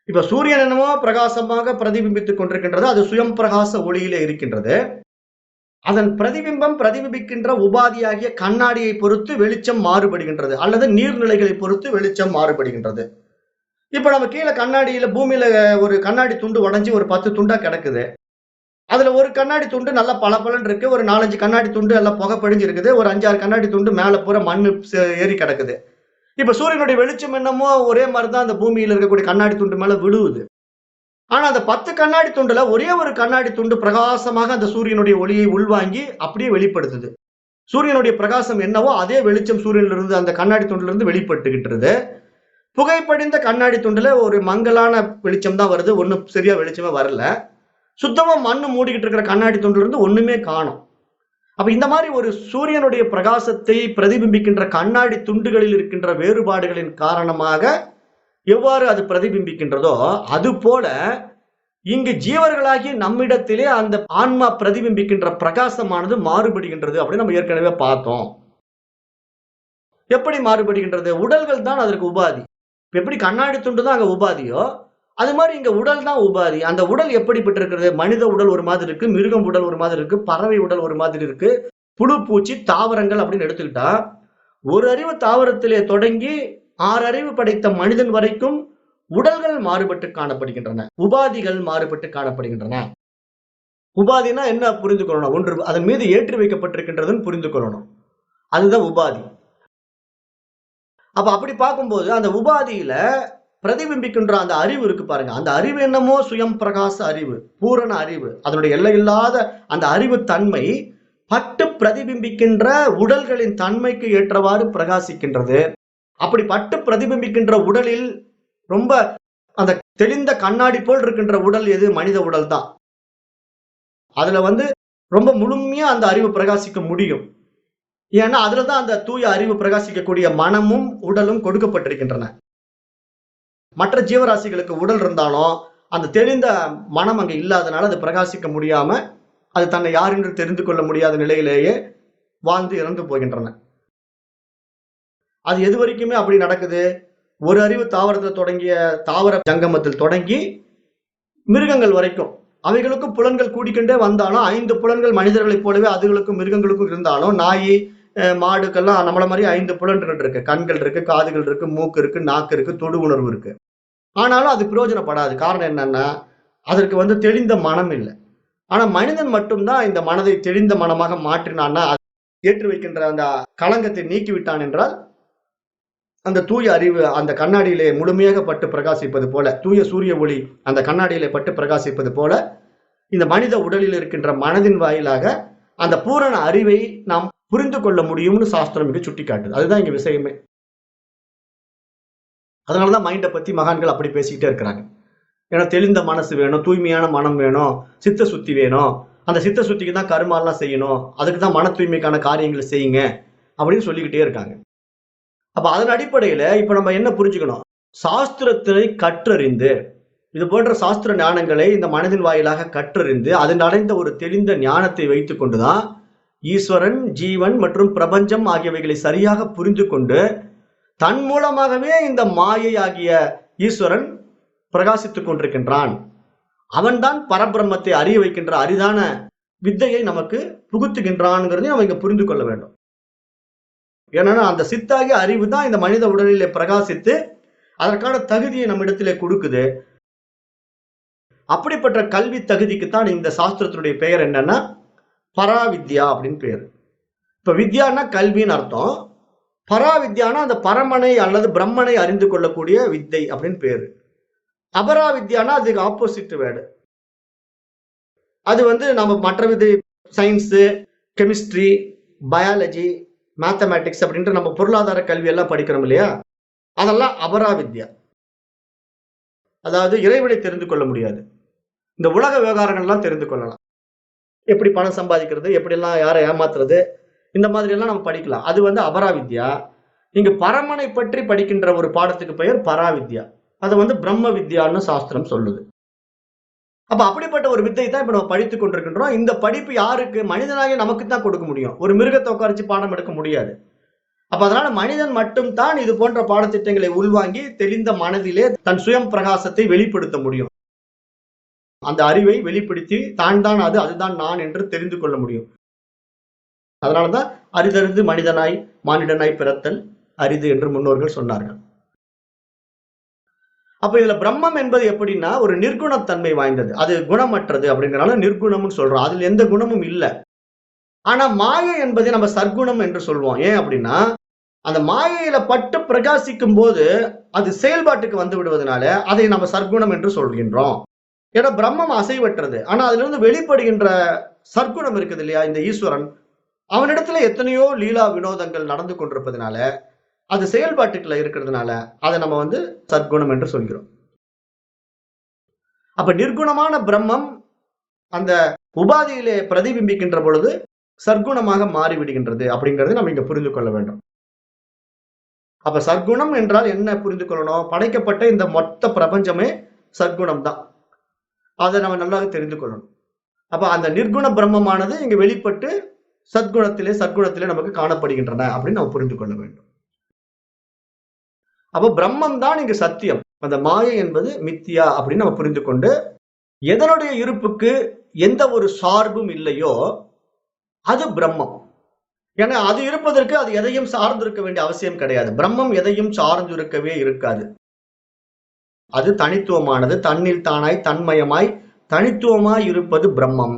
இப்ப சூரியன் என்னமோ பிரகாசமாக பிரதிபிம்பித்துக் கொண்டிருக்கின்றது, அது சுயம் பிரகாச ஒளியிலே இருக்கின்றது. அதன் பிரதிபிம்பம் பிரதிபிம்பிக்கின்ற உபாதியாகிய கண்ணாடியை பொறுத்து வெளிச்சம் மாறுபடுகின்றது, அல்லது நீர்நிலைகளை பொறுத்து வெளிச்சம் மாறுபடுகின்றது. இப்ப நம்ம கீழே கண்ணாடியில பூமியில ஒரு கண்ணாடி துண்டு உடைஞ்சு ஒரு 10 துண்டா கிடக்குது. அதுல ஒரு கண்ணாடி துண்டு நல்லா பளபளன்னு இருக்கு, ஒரு 4-5 கண்ணாடி துண்டு எல்லாம் புகை படிஞ்சு இருக்குது, ஒரு 5-6 கண்ணாடி துண்டு மேல பூரா மண்ணு ஏறி கிடக்குது. இப்ப சூரியனுடைய வெளிச்சம் என்னமோ ஒரே மாதிரிதான் அந்த பூமியில இருக்கக்கூடிய கண்ணாடி துண்டு மேல விழுவுது. ஆனா அந்த 10 கண்ணாடி துண்டுல ஒரே ஒரு கண்ணாடி துண்டு பிரகாசமாக அந்த சூரியனுடைய ஒளியை உள்வாங்கி அப்படியே வெளிப்படுத்துது. சூரியனுடைய பிரகாசம் என்னவோ அதே வெளிச்சம் சூரியனிலிருந்து இருந்து அந்த கண்ணாடி துண்டுல இருந்து வெளிப்பட்டுகிட்டு. புகைப்படிந்த கண்ணாடி துண்டுல ஒரு மங்கலான வெளிச்சம் தான் வருது, ஒன்னும் சரியா வெளிச்சமே வரல. சுத்தமா மண்ணு மூடிக்கிட்டு இருக்கிற கண்ணாடி துண்டுல இருந்து ஒண்ணுமே காணும். அப்ப இந்த மாதிரி ஒரு சூரியனுடைய பிரகாசத்தை பிரதிபிம்பிக்கின்ற கண்ணாடி துண்டுகளில் இருக்கின்ற வேறுபாடுகளின் காரணமாக எவ்வாறு அது பிரதிபிம்பிக்கின்றதோ அது போல இங்கு ஜீவர்களாகி நம்மிடத்திலே அந்த ஆன்மா பிரதிபிம்பிக்கின்ற பிரகாசமானது மாறுபடுகின்றது அப்படின்னு நம்ம ஏற்கனவே பார்த்தோம். எப்படி மாறுபடுகின்றது? உடல்கள் தான் அதற்கு உபாதி. எப்படி கண்ணாடி துண்டு தான் அங்க உபாதியோ அது மாதிரி இங்க உடல் தான் உபாதி. அந்த உடல் எப்படிப்பட்டு இருக்கிறது? மனித உடல் ஒரு மாதிரி இருக்கு, மிருகம் உடல் ஒரு மாதிரி இருக்கு, பறவை உடல் ஒரு மாதிரி இருக்கு, புழு பூச்சி தாவரங்கள் அப்படின்னு எடுத்துக்கிட்டா ஒரு அறிவு தாவரத்திலே தொடங்கி 6 அறிவு படைத்த மனிதன் வரைக்கும் உடல்கள் மாறுபட்டு காணப்படுகின்றன, உபாதிகள் மாறுபட்டு காணப்படுகின்றன. உபாதினா என்ன புரிந்து கொள்ளணும்? ஒன்று அதன் மீது ஏற்றி வைக்கப்பட்டிருக்கின்றதுன்னு புரிந்து கொள்ளணும், அதுதான் உபாதி. அப்ப அப்படி பார்க்கும்போது அந்த உபாதியில பிரதிபிம்பிக்கின்ற அந்த அறிவு இருக்கு பாருங்க, அந்த அறிவு என்னமோ சுயம் பிரகாச அறிவு, பூரண அறிவு, அதனுடைய எல்லையில்லாத அந்த அறிவு தன்மை பட்டு பிரதிபிம்பிக்கின்ற உடல்களின் தன்மைக்கு ஏற்றவாறு பிரகாசிக்கின்றது. அப்படி பட்டு பிரதிபிம்பிக்கின்ற உடலில் ரொம்ப அந்த தெளிந்த கண்ணாடி போல் இருக்கின்ற உடல் எது? மனித உடல் தான். அதுல ரொம்ப முழுமையா அந்த அறிவு பிரகாசிக்க முடியும். ஏன்னா அதுலதான் அந்த தூய அறிவு பிரகாசிக்கக்கூடிய மனமும் உடலும் கொடுக்கப்பட்டிருக்கின்றன. மற்ற ஜீவராசிகளுக்கு உடல் இருந்தாலும் அந்த தெளிந்த மனம் அங்க இல்லாதனால அது பிரகாசிக்க முடியாம அது தன்னை யார் என்று தெரிந்து கொள்ள முடியாத நிலையிலேயே வாழ்ந்து இறந்து போகின்றன. அது எது வரைக்குமே அப்படி நடக்குது? ஒரு அறிவு தாவரத்தில் தொடங்கிய தாவர ஜங்கமத்தில் தொடங்கி மிருகங்கள் வரைக்கும் அவைகளுக்கும் புலன்கள் கூடிக்கொண்டே வந்தாலும் 5 புலன்கள் மனிதர்களைப் போலவே அதுகளுக்கும் மிருகங்களுக்கும் இருந்தாலும் நாய் மாடுக்கெல்லாம் நம்மள மாதிரி 5 புலன்கள் இருக்கு. கண்கள் இருக்கு, காதுகள் இருக்கு, மூக்கு இருக்கு, நாக்கு இருக்கு, தொடு உணர்வு இருக்கு. ஆனாலும் அது பிரயோஜனப்படாது. காரணம் என்னன்னா அதற்கு தெளிந்த மனம் இல்லை. ஆனா மனிதன் மட்டும்தான் இந்த மனதை தெளிந்த மனமாக மாற்றினான்னா, ஏற்றி வைக்கின்ற அந்த களங்கத்தை நீக்கிவிட்டான் என்றால் அந்த தூய அறிவு அந்த கண்ணாடியிலே முழுமையாக பட்டு பிரகாசிப்பது போல, தூய சூரிய ஒளி அந்த கண்ணாடியிலே பட்டு பிரகாசிப்பது போல இந்த மனித உடலில் இருக்கின்ற மனதின் வாயிலாக அந்த பூரண அறிவை நாம் புரிந்து கொள்ள முடியும்னு சாஸ்திரம் இங்க சுட்டி காட்டுது. அதுதான் இங்க விஷயமே. அதனாலதான் மைண்டை பத்தி மகான்கள் அப்படி பேசிக்கிட்டே இருக்கிறாங்க. ஏன்னா தெளிந்த மனசு வேணும், தூய்மையான மனம் வேணும், சித்த சுத்தி வேணும். அந்த சித்த சுத்திக்கு தான் கர்மாலாம் செய்யணும், அதுக்கு தான் மன தூய்மைக்கான காரியங்களை செய்யுங்க அப்படின்னு சொல்லிக்கிட்டே இருக்காங்க. அப்ப அதன் அடிப்படையில இப்ப நம்ம என்ன புரிஞ்சுக்கணும்? சாஸ்திரத்தை கற்றறிந்து, இது போன்ற சாஸ்திர ஞானங்களை இந்த மனதின் வாயிலாக கற்றறிந்து அதன் அடைந்த ஒரு தெளிந்த ஞானத்தை வைத்துக் கொண்டுதான் ஈஸ்வரன், ஜீவன் மற்றும் பிரபஞ்சம் ஆகியவைகளை சரியாக புரிந்து கொண்டு தன் மூலமாகவே இந்த மாயை ஆகிய ஈஸ்வரன் பிரகாசித்துக் கொண்டிருக்கின்றான். அவன்தான் பரபிரம்மத்தை அறிய வைக்கின்ற அரிதான வித்தையை நமக்கு புகுத்துகின்றான்ங்கிறதையும் நம்ம இங்க புரிந்து கொள்ள வேண்டும். ஏன்னா அந்த சித்தாகிய அறிவு தான் இந்த மனித உடலிலே பிரகாசித்து அதற்கான தகுதியை நம்ம இடத்திலே கொடுக்குது. அப்படிப்பட்ட கல்வி தகுதிக்குத்தான் இந்த சாஸ்திரத்தினுடைய பெயர் என்னன்னா பராவித்யா அப்படின்னு பேரு. இப்ப வித்யான்னா கல்வின்னு அர்த்தம், பராவித்யானா அந்த பரமனை அல்லது பிரம்மனை அறிந்து கொள்ளக்கூடிய வித்தை அப்படின்னு பேரு. அபராவித்யானா அதுக்கு ஆப்போசிட் வேர்டு. அது நம்ம மற்ற வித சயின்ஸ், கெமிஸ்ட்ரி, பயாலஜி, மேத்தமேட்டிக்ஸ் அப்படின்ற நம்ம பொருளாதார கல்வி எல்லாம் படிக்கிறோம் இல்லையா, அதெல்லாம் அபராவித்யா. அதாவது இறைவனை தெரிந்து கொள்ள முடியாது. இந்த உலக விவகாரங்கள்லாம் தெரிந்து கொள்ளலாம். எப்படி பணம் சம்பாதிக்கிறது, எப்படியெல்லாம் யாரை ஏமாத்துறது, இந்த மாதிரி எல்லாம் நம்ம படிக்கலாம். அது அபராவித்யா. இங்க பரமனை பற்றி படிக்கின்ற ஒரு பாடத்துக்கு பெயர் பராவித்யா. அதை பிரம்ம வித்யான்னு சாஸ்திரம் சொல்லுது. அப்ப அப்படிப்பட்ட ஒரு வித்தை தான் இப்ப நம்ம படித்துக் கொண்டிருக்கின்றோம். இந்த படிப்பு யாருக்கு? மனிதனாகிய நமக்கு தான் கொடுக்க முடியும். ஒரு மிருகத்தை உட்கார்ந்து பாடம் எடுக்க முடியாது. அப்ப அதனால மனிதன் மட்டும் தான் இது போன்ற பாடத்திட்டங்களை உள்வாங்கி தெளிந்த மனதிலே தன் சுயம் பிரகாசத்தை வெளிப்படுத்த முடியும். அந்த அறிவை வெளிப்படுத்தி தான் அது, அதுதான் நான் என்று தெரிந்து கொள்ள முடியும். அதனாலதான் அரிதறிந்து மனிதனாய் மானிடனாய் பிறத்தல் அரிது என்று முன்னோர்கள் சொன்னார்கள். அப்ப இதுல பிரம்மம் என்பது எப்படின்னா ஒரு நிர்குணத்தன்மை வாய்ந்தது. அது குணமற்றது அப்படிங்கறனால நிர்குணம்னு சொல்றோம். அதுல எந்த குணமும் இல்ல. ஆனா மாயை என்பதை நம்ம சர்க்குணம் என்று சொல்வோம். ஏன் அப்படின்னா அந்த மாயையில பட்டு பிரகாசிக்கும் போது அது செயல்பாட்டுக்கு வந்து விடுவதனால அதை நம்ம சர்க்குணம் என்று சொல்கின்றோம். ஏன்னா பிரம்மம் அசைவற்றது. ஆனா அதுல இருந்து வெளிப்படுகின்ற சர்க்குணம் இருக்குது இல்லையா, இந்த ஈஸ்வரன், அவனிடத்துல எத்தனையோ லீலா வினோதங்கள் நடந்து கொண்டிருப்பதனால அது செயல்பாட்டுக்குள்ள இருக்கிறதுனால அதை நம்ம சத்குணம் என்று சொல்கிறோம். அப்ப நிர்குணமான பிரம்மம் அந்த உபாதியிலே பிரதிபிம்பிக்கின்ற பொழுது சர்க்குணமாக மாறிவிடுகின்றது அப்படிங்கறதை நம்ம இங்க புரிந்து கொள்ள வேண்டும். அப்ப சர்க்குணம் என்றால் என்ன புரிந்து கொள்ளணும்? படைக்கப்பட்ட இந்த மொத்த பிரபஞ்சமே சர்க்குணம் தான். அதை நம்ம நல்லா தெரிந்து கொள்ளணும். அப்ப அந்த நிர்குண பிரம்மமானது இங்க வெளிப்பட்டு சத்குணத்திலே நமக்கு காணப்படுகின்றன அப்படின்னு நம்ம புரிந்து கொள்ள வேண்டும். அப்ப பிரம்மம் தான் இங்கு சத்தியம், அந்த மாயை என்பது மித்தியா அப்படின்னு நம்ம புரிந்து கொண்டு, எதனுடைய இருப்புக்கு எந்த ஒரு சார்பும் இல்லையோ அது பிரம்மம். ஏன்னா அது இருப்பதற்கு அது எதையும் சார்ந்து இருக்க வேண்டிய அவசியம் கிடையாது. பிரம்மம் எதையும் சார்ந்து இருக்கவே இருக்காது. அது தனித்துவமானது, தன்னில் தானாய் தன்மயமாய் தனித்துவமாய் இருப்பது பிரம்மம்.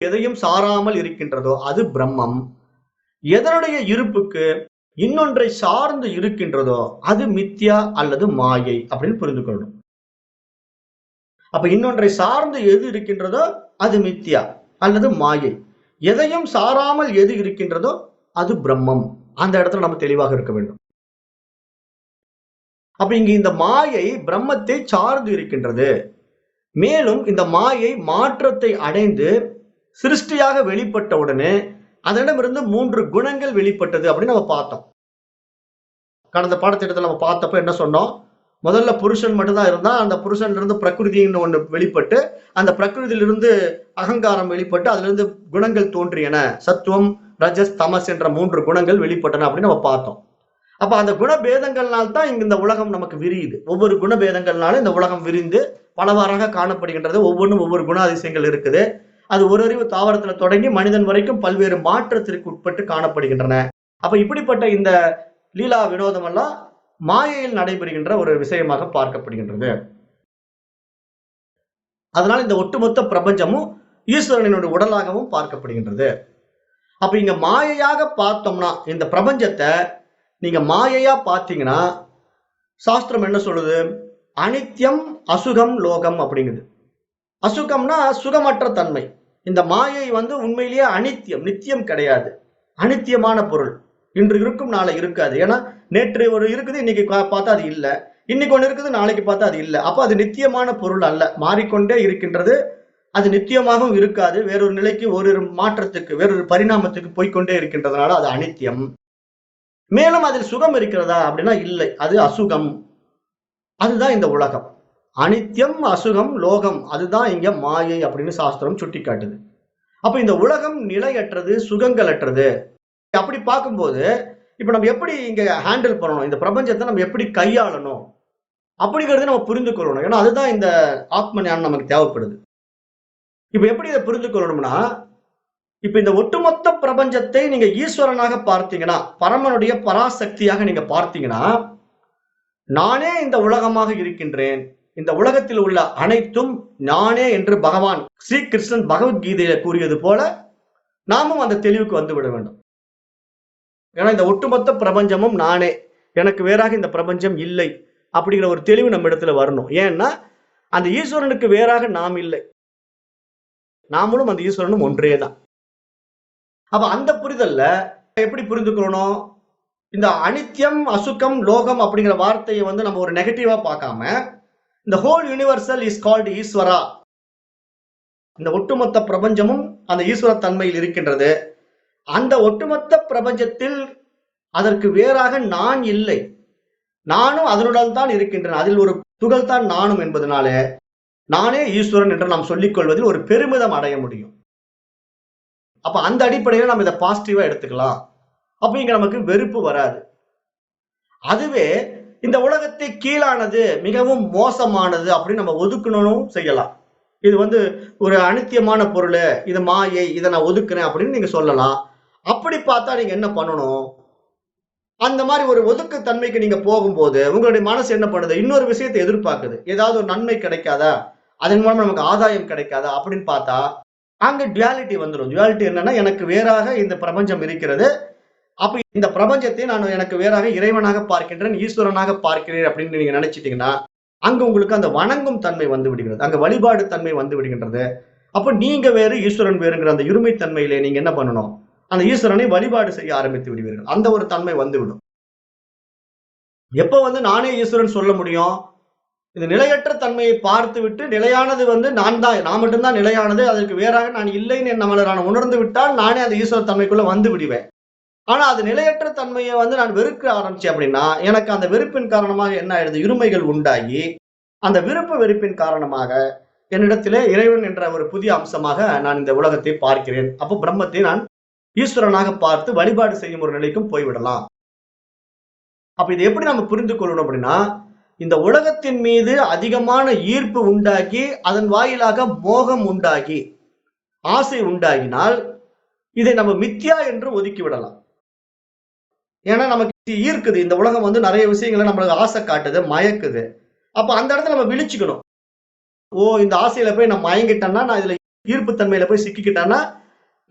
எதையும் சாராமல் இருக்கின்றதோ அது பிரம்மம். எதனுடைய இருப்புக்கு இன்னொன்றை சார்ந்து இருக்கின்றதோ அது மித்யா அல்லது மாயை அப்படின்னு புரிந்து கொள்ளணும். அப்ப இன்னொன்றை சார்ந்து எது இருக்கின்றதோ அது மித்யா அல்லது மாயை. எதையும் சாராமல் எது இருக்கின்றதோ அது பிரம்மம். அந்த இடத்துல நம்ம தெளிவாக இருக்க வேண்டும். அப்ப இங்க இந்த மாயை பிரம்மத்தை சார்ந்து இருக்கின்றது. மேலும் இந்த மாயை மாற்றத்தை அடைந்து சிருஷ்டியாக வெளிப்பட்ட உடனே அதனிடமிருந்து 3 குணங்கள் வெளிப்பட்டது அப்படின்னு நம்ம பார்த்தோம். கடந்த பாடத்திட்டத்தில் நம்ம பார்த்தப்ப என்ன சொன்னோம்? முதல்ல புருஷன் மட்டும்தான் இருந்தா, அந்த புருஷன்ல இருந்து பிரகிருதின்னு ஒண்ணு வெளிப்பட்டு, அந்த பிரகிருதியிலிருந்து அகங்காரம் வெளிப்பட்டு, அதுல இருந்து குணங்கள் தோன்றியன. சத்துவம், ரஜஸ், தமஸ் என்ற 3 குணங்கள் வெளிப்பட்டன அப்படின்னு நம்ம பார்த்தோம். அப்ப அந்த குணபேதங்கள்னால் தான் இங்க இந்த உலகம் நமக்கு விரியுது. ஒவ்வொரு குணபேதங்கள்னாலும் இந்த உலகம் விரிந்து பலவாறாக காணப்படுகின்றது. ஒவ்வொன்றும் ஒவ்வொரு குண அதிசயங்கள் இருக்குது. அது ஒரு அறிவு தாவரத்துல தொடங்கி மனிதன் வரைக்கும் பல்வேறு மாற்றத்திற்கு உட்பட்டு காணப்படுகின்றன. அப்ப இப்படிப்பட்ட இந்த லீலா வினோதம் எல்லாம் மாயையில் நடைபெறுகின்ற ஒரு விஷயமாக பார்க்கப்படுகின்றது. அதனால இந்த ஒட்டுமொத்த பிரபஞ்சமும் ஈஸ்வரனுடைய உடலாகவும் பார்க்கப்படுகின்றது. அப்ப இங்க மாயையாக பார்த்தோம்னா இந்த பிரபஞ்சத்தை நீங்க மாயையா பார்த்தீங்கன்னா சாஸ்திரம் என்ன சொல்லுது? அனித்யம், அசுகம், லோகம் அப்படிங்குது. அசுகம்னா சுகமற்ற தன்மை. இந்த மாயை உண்மையிலேயே அனித்தியம், நித்தியம் கிடையாது. அனித்தியமான பொருள். இன்று இருக்கும் நாளை இருக்காது. ஏன்னா நேற்று ஒரு இருக்குது, இன்னைக்கு பார்த்தா அது இல்லை. இன்னைக்கு ஒண்ணு இருக்குது, நாளைக்கு பார்த்தா அது இல்லை. அப்ப அது நித்தியமான பொருள் அல்ல, மாறிக்கொண்டே இருக்கின்றது. அது நித்தியமாகவும் இருக்காது. வேறொரு நிலைக்கு, ஒரு மாற்றத்துக்கு, வேறொரு பரிணாமத்துக்கு போய்கொண்டே இருக்கின்றதுனால அது அனித்தியம். மேலும் அதில் சுகம் இருக்கிறதா அப்படின்னா இல்லை, அது அசுகம். அதுதான் இந்த உலகம். அனித்தியம், அசுகம், லோகம், அதுதான் இங்க மாயை அப்படின்னு சாஸ்திரம் சுட்டி காட்டுது. அப்ப இந்த உலகம் நிலையற்றது, சுகங்களற்றது. அப்படி பார்க்கும்போது இப்ப நம்ம எப்படி இங்க ஹேண்டில் பண்ணணும், இந்த பிரபஞ்சத்தை நம்ம எப்படி கையாளணும் அப்படிங்கறத நம்ம புரிந்து கொள்ளணும். ஏன்னா அதுதான் இந்த ஆத்ம ஞானம் நமக்கு தேவைப்படுது. இப்ப எப்படி இதை புரிந்து கொள்ளணும்னா, இப்ப இந்த ஒட்டுமொத்த பிரபஞ்சத்தை நீங்க ஈஸ்வரனாக பார்த்தீங்கன்னா, பரமனுடைய பராசக்தியாக நீங்க பார்த்தீங்கன்னா, நானே இந்த உலகமாக இருக்கின்றேன், இந்த உலகத்தில் உள்ள அனைத்தும் நானே என்று பகவான் ஸ்ரீகிருஷ்ணன் பகவத்கீதையில கூறியது போல நாமும் அந்த தெளிவுக்கு வந்துவிட வேண்டும். ஏன்னா இந்த ஒட்டுமொத்த பிரபஞ்சமும் நானே, எனக்கு வேறாக இந்த பிரபஞ்சம் இல்லை அப்படிங்கிற ஒரு தெளிவு நம்ம இடத்துல வரணும். ஏன்னா அந்த ஈஸ்வரனுக்கு வேறாக நாம் இல்லை. நாமளும் அந்த ஈஸ்வரனும் ஒன்றே தான். அப்ப அந்த புரிதல்ல எப்படி புரிந்து கொள்ளணும்? இந்த அனித்யம், அசுக்கம், லோகம் அப்படிங்கிற வார்த்தையை வந்து நம்ம ஒரு நெகட்டிவா பார்க்காம, இந்த ஹோல் யூனிவர்சல் இஸ் கால்டு ஈஸ்வரா. இந்த ஒட்டுமொத்த பிரபஞ்சமும் அந்த ஈஸ்வர தன்மையில் இருக்கின்றது. அந்த ஒட்டுமொத்த பிரபஞ்சத்தில் அதற்கு வேறாக நான் இல்லை. நானும் அதனுடன் தான் இருக்கின்றேன். அதில் ஒரு துகள் தான் நானும் என்பதனாலே நானே ஈஸ்வரன் என்று நாம் சொல்லிக் கொள்வதில் ஒரு பெருமிதம் அடைய முடியும். அப்ப அந்த அடிப்படையில நம்ம இதை பாசிட்டிவா எடுத்துக்கலாம். அப்ப இங்க நமக்கு வெறுப்பு வராது. அதுவே இந்த உலகத்தை கீழானது, மிகவும் மோசமானது அப்படின்னு நம்ம ஒதுக்கணும் செய்யலாம். இது வந்து ஒரு அனித்தியமான பொருள், இது மாயை, இதை நான் ஒதுக்குறேன் அப்படின்னு நீங்க சொல்லலாம். அப்படி பார்த்தா நீங்க என்ன பண்ணணும்? அந்த மாதிரி ஒரு ஒதுக்கு தன்மைக்கு நீங்க போகும்போது உங்களுடைய மனசு என்ன பண்ணுது? இன்னொரு விஷயத்தை எதிர்பார்க்குது. ஏதாவது ஒரு நன்மை கிடைக்காதா, அதன் மூலம் நமக்கு ஆதாயம் கிடைக்காதா அப்படின்னு பார்த்தா அங்க டுவாலிட்டி வந்துடும். டுவாலிட்டி என்னன்னா, எனக்கு வேறாக இந்த பிரபஞ்சம் இருக்கிறது. அப்ப இந்த பிரபஞ்சத்தை நான் எனக்கு வேறாக இறைவனாக பார்க்கின்றேன், ஈஸ்வரனாக பார்க்கிறேன் அப்படின்னு நீங்க நினைச்சிட்டீங்கன்னா, அங்க உங்களுக்கு அந்த வணங்கும் தன்மை வந்து விடுகிறது. அங்க வழிபாடு தன்மை வந்து விடுகின்றது. அப்ப நீங்க வேறு, ஈஸ்வரன் வேறுங்கிற அந்த இருமை தன்மையிலே நீங்க என்ன பண்ணணும்? அந்த ஈஸ்வரனை வழிபாடு செய்ய ஆரம்பித்து விடுவீர்கள். அந்த ஒரு தன்மை வந்துவிடும். எப்ப வந்து நானே ஈஸ்வரன் சொல்ல முடியும்? இந்த நிலையற்ற தன்மையை பார்த்து விட்டு, நிலையானது வந்து நான் தான், நான் மட்டும்தான் நிலையானது, அதற்கு வேறாக நான் இல்லைன்னு நம்மளை நான் உணர்ந்து விட்டால் நானே அந்த ஈஸ்வர தன்மைக்குள்ள வந்து விடுவேன். ஆனா அது நிலையற்ற தன்மையை வந்து நான் வெறுக்க ஆரம்பிச்சேன் அப்படின்னா, எனக்கு அந்த வெறுப்பின் காரணமாக என்ன ஆயிடுது? இருமைகள் உண்டாகி, அந்த விருப்ப வெறுப்பின் காரணமாக என்னிடத்திலே இறைவன் என்ற ஒரு புதிய அம்சமாக நான் இந்த உலகத்தை பார்க்கிறேன். அப்போ பிரம்மத்தை நான் ஈஸ்வரனாக பார்த்து வழிபாடு செய்யும் ஒரு நிலைக்கும் போய்விடலாம். அப்ப இதை எப்படி நம்ம புரிந்து கொள்ளணும் அப்படின்னா, இந்த உலகத்தின் மீது அதிகமான ஈர்ப்பு உண்டாகி, அதன் வாயிலாக மோகம் உண்டாகி, ஆசை உண்டாகினால் இதை நம்ம மித்யா என்று ஒதுக்கி விடலாம். ஏன்னா நமக்கு ஈர்க்குது, இந்த உலகம் வந்து நிறைய விஷயங்களை நம்மளுக்கு ஆசை காட்டுது, மயக்குது. அப்ப அந்த இடத்துல நம்ம விழிச்சுக்கணும். ஓ, இந்த ஆசையில போய் நான் மயங்கிட்டேன்னா, நான் இதுல ஈர்ப்பு தன்மையில போய் சிக்கிக்கிட்டேன்னா,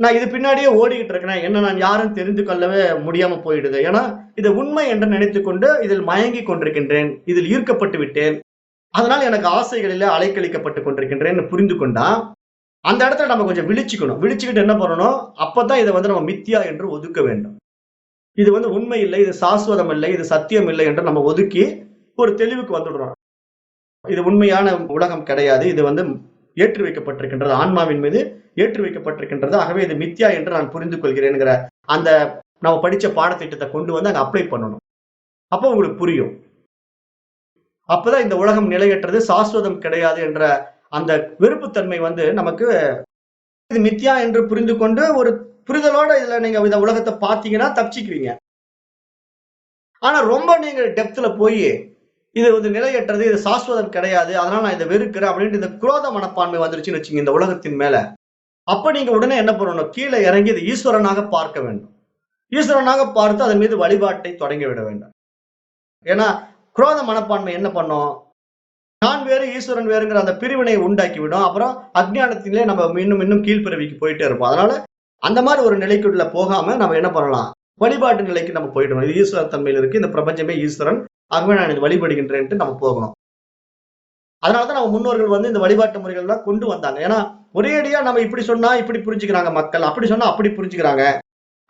நான் இது பின்னாடியே ஓடிக்கிட்டு இருக்கிறேன், என்ன நான் யாரும் தெரிந்து கொள்ளவே முடியாம போயிடுது. ஏன்னா இது உண்மை என்று நினைத்துக் கொண்டு இதில் மயங்கி கொண்டிருக்கின்றேன், இதில் ஈர்க்கப்பட்டு விட்டேன், அதனால் எனக்கு ஆசைகளிலே அலைக்கழிக்கப்பட்டு கொண்டிருக்கின்றேன் புரிந்து கொண்டா அந்த இடத்துல நம்ம கொஞ்சம் விழிச்சுக்கணும். விழிச்சுக்கிட்டு என்ன பண்ணணும்? அப்பதான் இதை வந்து நம்ம மித்யா என்று ஒதுக்க வேண்டும். இது வந்து உண்மை இல்லை, இது சாஸ்வதம் இல்லை, இது சத்தியம் இல்லை என்று நம்ம ஒதுக்கி ஒரு தெளிவுக்கு வந்துடுறோம். இது உண்மையான உலகம் கிடையாது, இது வந்து ஏற்றி வைக்கப்பட்டிருக்கின்றது, ஆன்மாவின் மீது ஏற்றி வைக்கப்பட்டிருக்கின்றது, ஆகவே இது மித்யா என்று நான் புரிந்து கொள்கிறேன்ங்கிற அந்த நம்ம படிச்ச பாடத்திட்டத்தை கொண்டு வந்து அங்க அப்ளை பண்ணணும். அப்போ உங்களுக்கு புரியும். அப்பதான் இந்த உலகம் நிலையற்றது, சாஸ்வதம் கிடையாது என்ற அந்த வெறுப்புத்தன்மை வந்து நமக்கு இது மித்யா என்று புரிந்து கொண்டு ஒரு புரிதலோட இதுல நீங்க இந்த உலகத்தை பார்த்தீங்கன்னா தப்பிச்சுக்குவீங்க. ஆனா ரொம்ப நீங்க டெப்த்ல போய் இது வந்து நிலையற்றது, இது சாஸ்வதம் கிடையாது, அதனால நான் இதை வெறுக்கிறேன் அப்படின்ட்டு இந்த குரோத மனப்பான்மை வந்துருச்சுன்னு வச்சுங்க இந்த உலகத்தின் மேல. அப்ப நீங்க உடனே என்ன பண்ணணும்? கீழே இறங்கி இது ஈஸ்வரனாக பார்க்க வேண்டும். ஈஸ்வரனாக பார்த்து அதன் மீது வழிபாட்டை தொடங்கி விட வேண்டும். ஏன்னா குரோத மனப்பான்மை என்ன பண்ணும்? நான் வேறு ஈஸ்வரன் வேறுங்கிற அந்த பிரிவினையை உண்டாக்கி விடும். அப்புறம் அஜ்ஞானத்திலே நம்ம இன்னும் இன்னும் கீழ்பிறவிக்கு போயிட்டே இருப்போம். அதனால அந்த மாதிரி ஒரு நிலைக்குள்ள போகாம நம்ம என்ன பண்ணலாம்? வழிபாட்டு நிலைக்கு நம்ம போயிடணும். இது ஈஸ்வர தன்மையில் இருக்கு, இந்த பிரபஞ்சமே ஈஸ்வரன், ஆகவே நான் இது வழிபடுகின்றேன்ட்டு நம்ம போகணும். அதனாலதான் நம்ம முன்னோர்கள் வந்து இந்த வழிபாட்டு முறைகள் எல்லாம் கொண்டு வந்தாங்க. ஏன்னா ஒரே அடியா நம்ம இப்படி சொன்னா இப்படி புரிஞ்சுக்கிறாங்க மக்கள், அப்படி சொன்னா அப்படி புரிஞ்சுக்கிறாங்க.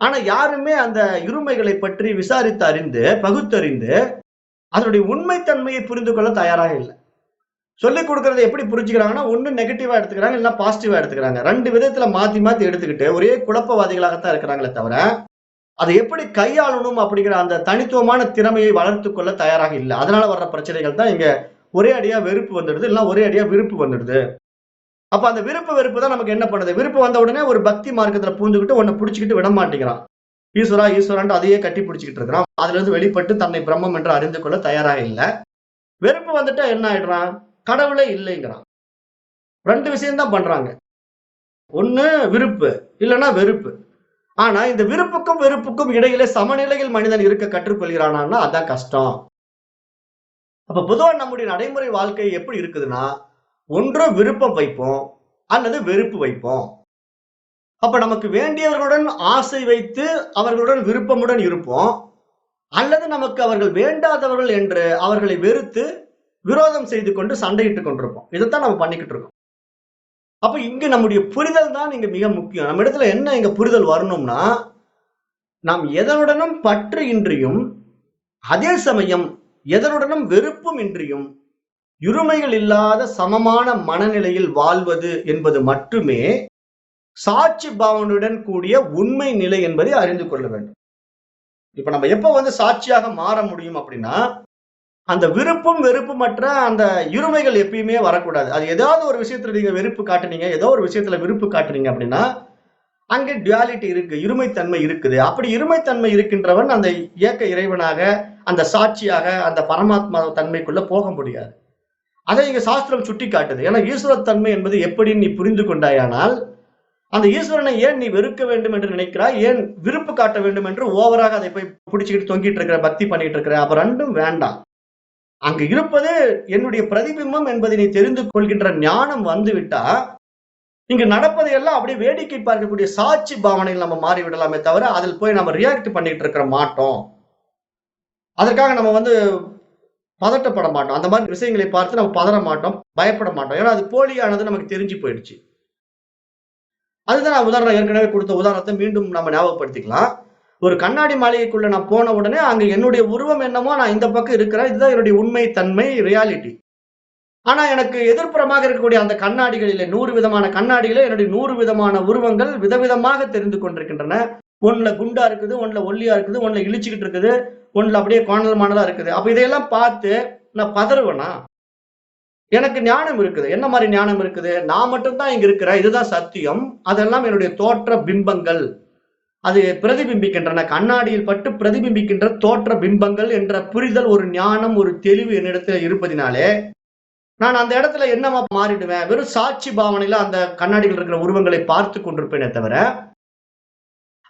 ஆனா யாருமே அந்த இருமைகளை பற்றி விசாரித்து அறிந்து, பகுத்தறிந்து அதனுடைய உண்மைத்தன்மையை புரிந்து கொள்ள தயாராக இல்லை. சொல்லிக் கொடுக்கறதை எப்படி புரிஞ்சுக்கிறாங்கன்னா, ஒண்ணு நெகட்டிவா எடுத்துக்கிறாங்க, இல்ல பாசிட்டிவா எடுத்துக்கிறாங்க. 2 விதத்துல மாத்தி மாத்தி எடுத்துக்கிட்டு ஒரே குழப்பவாதிகளாகத்தான் இருக்கிறாங்களே தவிர, அதை எப்படி கையாளணும் அப்படிங்கிற அந்த தனித்துவமான திறமையை வளர்த்துக் கொள்ள தயாராக இல்லை. அதனால வர்ற பிரச்சனைகள் தான் இங்க ஒரே அடியா வெறுப்பு வந்துடுது, இல்ல ஒரே அடியா விருப்பு வந்துடுது. அப்ப அந்த விருப்பு வெறுப்பு தான் நமக்கு என்ன பண்ணுது? விருப்பு வந்த உடனே ஒரு பக்தி மார்க்கத்துல பூந்துக்கிட்டு ஒன்ன புடிச்சுக்கிட்டு விட மாட்டேங்கிறான். ஈஸ்வரா ஈஸ்வரான்ட்டு அதையே கட்டி பிடிச்சுக்கிட்டு இருக்கிறான். அதுல இருந்து வெளிப்பட்டு தன்னை பிரம்மம் என்று அறிந்து கொள்ள தயாராக இல்லை. வெறுப்பு வந்துட்டா என்ன ஆயிடுறான்? கடவுளே இல்லைங்கிறான். 2 விஷயம் தான் பண்றாங்க. ஒண்ணு விருப்பு, இல்லைன்னா வெறுப்பு. ஆனா இந்த விருப்புக்கும் வெறுப்புக்கும் இடையிலே சமநிலையில் மனிதன் இருக்க கற்றுக்கொள்கிறானா, அதான் கஷ்டம். அப்ப பொதுவா நம்முடைய நடைமுறை வாழ்க்கை எப்படி இருக்குதுன்னா, ஒன்று விருப்பம் வைப்போம் அல்லது வெறுப்பு வைப்போம். அப்ப நமக்கு வேண்டியவர்களுடன் ஆசை வைத்து அவர்களுடன் விருப்பமுடன் இருப்போம், அல்லது நமக்கு அவர்கள் வேண்டாதவர்கள் என்று அவர்களை வெறுத்து விரோதம் செய்து கொண்டு சண்டையிட்டு கொண்டிருப்போம். இதைத்தான் நம்ம பண்ணிக்கிட்டு இருக்கோம். அப்ப இங்க நம்முடைய புரிதல் தான் இங்க மிக முக்கியம். நம்ம இடத்துல என்ன இங்க புரிதல் வரணும்னா, நாம் எதனுடனும் பற்று இன்றியும், அதே சமயம் எதனுடனும் வெறுப்பும் இன்றியும், இருமைகள் இல்லாத சமமான மனநிலையில் வாழ்வது என்பது மட்டுமே சாட்சி பாவனையுடன் கூடிய உண்மை நிலை என்பதை அறிந்து கொள்ள வேண்டும். இப்ப நம்ம எப்ப சாட்சியாக மாற முடியும் அப்படின்னா, அந்த விருப்பும் வெறுப்புமற்ற அந்த இருமைகள் எப்பயுமே வரக்கூடாது. அது ஏதாவது ஒரு விஷயத்துல நீங்க வெறுப்பு காட்டுனீங்க, ஏதோ ஒரு விஷயத்துல விருப்பு காட்டுனீங்க அப்படின்னா, அங்கே டுயாலிட்டி இருக்கு, இருமைத்தன்மை இருக்குது. அப்படி இருமைத்தன்மை இருக்கின்றவன் அந்த ஏக இறைவனாக, அந்த சாட்சியாக, அந்த பரமாத்மா தன்மைக்குள்ள போக முடியாது. அதை இங்க சாஸ்திரம் சுட்டி காட்டுது. ஏன்னா ஈஸ்வரத்தன்மை என்பது எப்படி நீ புரிந்து கொண்டாயானால், அந்த ஈஸ்வரனை ஏன் நீ வெறுக்க வேண்டும் என்று நினைக்கிறாய், ஏன் விருப்பு காட்ட வேண்டும் என்று ஓவராக அதை போய் பிடிச்சுக்கிட்டு தொங்கிட்டு இருக்கிற, பக்தி பண்ணிட்டு இருக்கிற, அப்ப ரெண்டும் வேண்டாம். அங்கு இருப்பது என்னுடைய பிரதிபிம்பம் என்பதை நீ தெரிந்து கொள்கின்ற ஞானம் வந்துவிட்டா, இங்கு நடப்பதை எல்லாம் அப்படியே வேடிக்கை பார்க்கக்கூடிய சாட்சி பாவனையில் நம்ம மாறிவிடலாமே தவிர, அதில் போய் நம்ம ரியாக்ட் பண்ணிட்டு இருக்க மாட்டோம். அதற்காக நம்ம பதட்டப்பட மாட்டோம். அந்த மாதிரி விஷயங்களை பார்த்து நம்ம பதற மாட்டோம், பயப்பட மாட்டோம். ஏன்னா அது போலியானது நமக்கு தெரிஞ்சு போயிடுச்சு. அதுதான் நான் உதாரணம் ஏற்கனவே கொடுத்த உதாரணத்தை மீண்டும் நம்ம ஞாபகப்படுத்திக்கலாம். ஒரு கண்ணாடி மாளிகைக்குள்ள நான் போன உடனே அங்க என்னுடைய உருவம் என்னமோ, நான் இந்த பக்கம் இருக்கிறேன், இதுதான் என்னுடைய உண்மை தன்மை, ரியாலிட்டி. ஆனா எனக்கு எதிர்ப்புறமாக இருக்கக்கூடிய அந்த கண்ணாடிகளிலே 100 விதமான கண்ணாடிகளே என்னுடைய 100 விதமான உருவங்கள் விதவிதமாக தெரிந்து கொண்டிருக்கின்றன. ஒண்ணுல குண்டா இருக்குது, ஒண்ணுல ஒல்லியா இருக்குது, ஒண்ணுல இழிச்சுக்கிட்டு இருக்குது, ஒண்ணுல அப்படியே கோணல் மாணலா இருக்குது. அப்ப இதையெல்லாம் பார்த்து நான் பதறுவேனா? எனக்கு ஞானம் இருக்குது. என்ன மாதிரி ஞானம் இருக்குது? நான் மட்டும்தான் இங்க இருக்கிறேன், இதுதான் சத்தியம், அதெல்லாம் என்னுடைய தோற்ற பிம்பங்கள், அது பிரதிபிம்பிக்கின்றன, கண்ணாடியில் பட்டு பிரதிபிம்பிக்கின்ற தோற்ற பிம்பங்கள் என்ற புரிதல், ஒரு ஞானம், ஒரு தெளிவு என்னிடத்தில் இருப்பதினாலே நான் அந்த இடத்துல என்னவா மாறிடுவேன்? வெறும் சாட்சி பாவனையில அந்த கண்ணாடியில் இருக்கிற உருவங்களை பார்த்து கொண்டிருப்பேனே தவிர,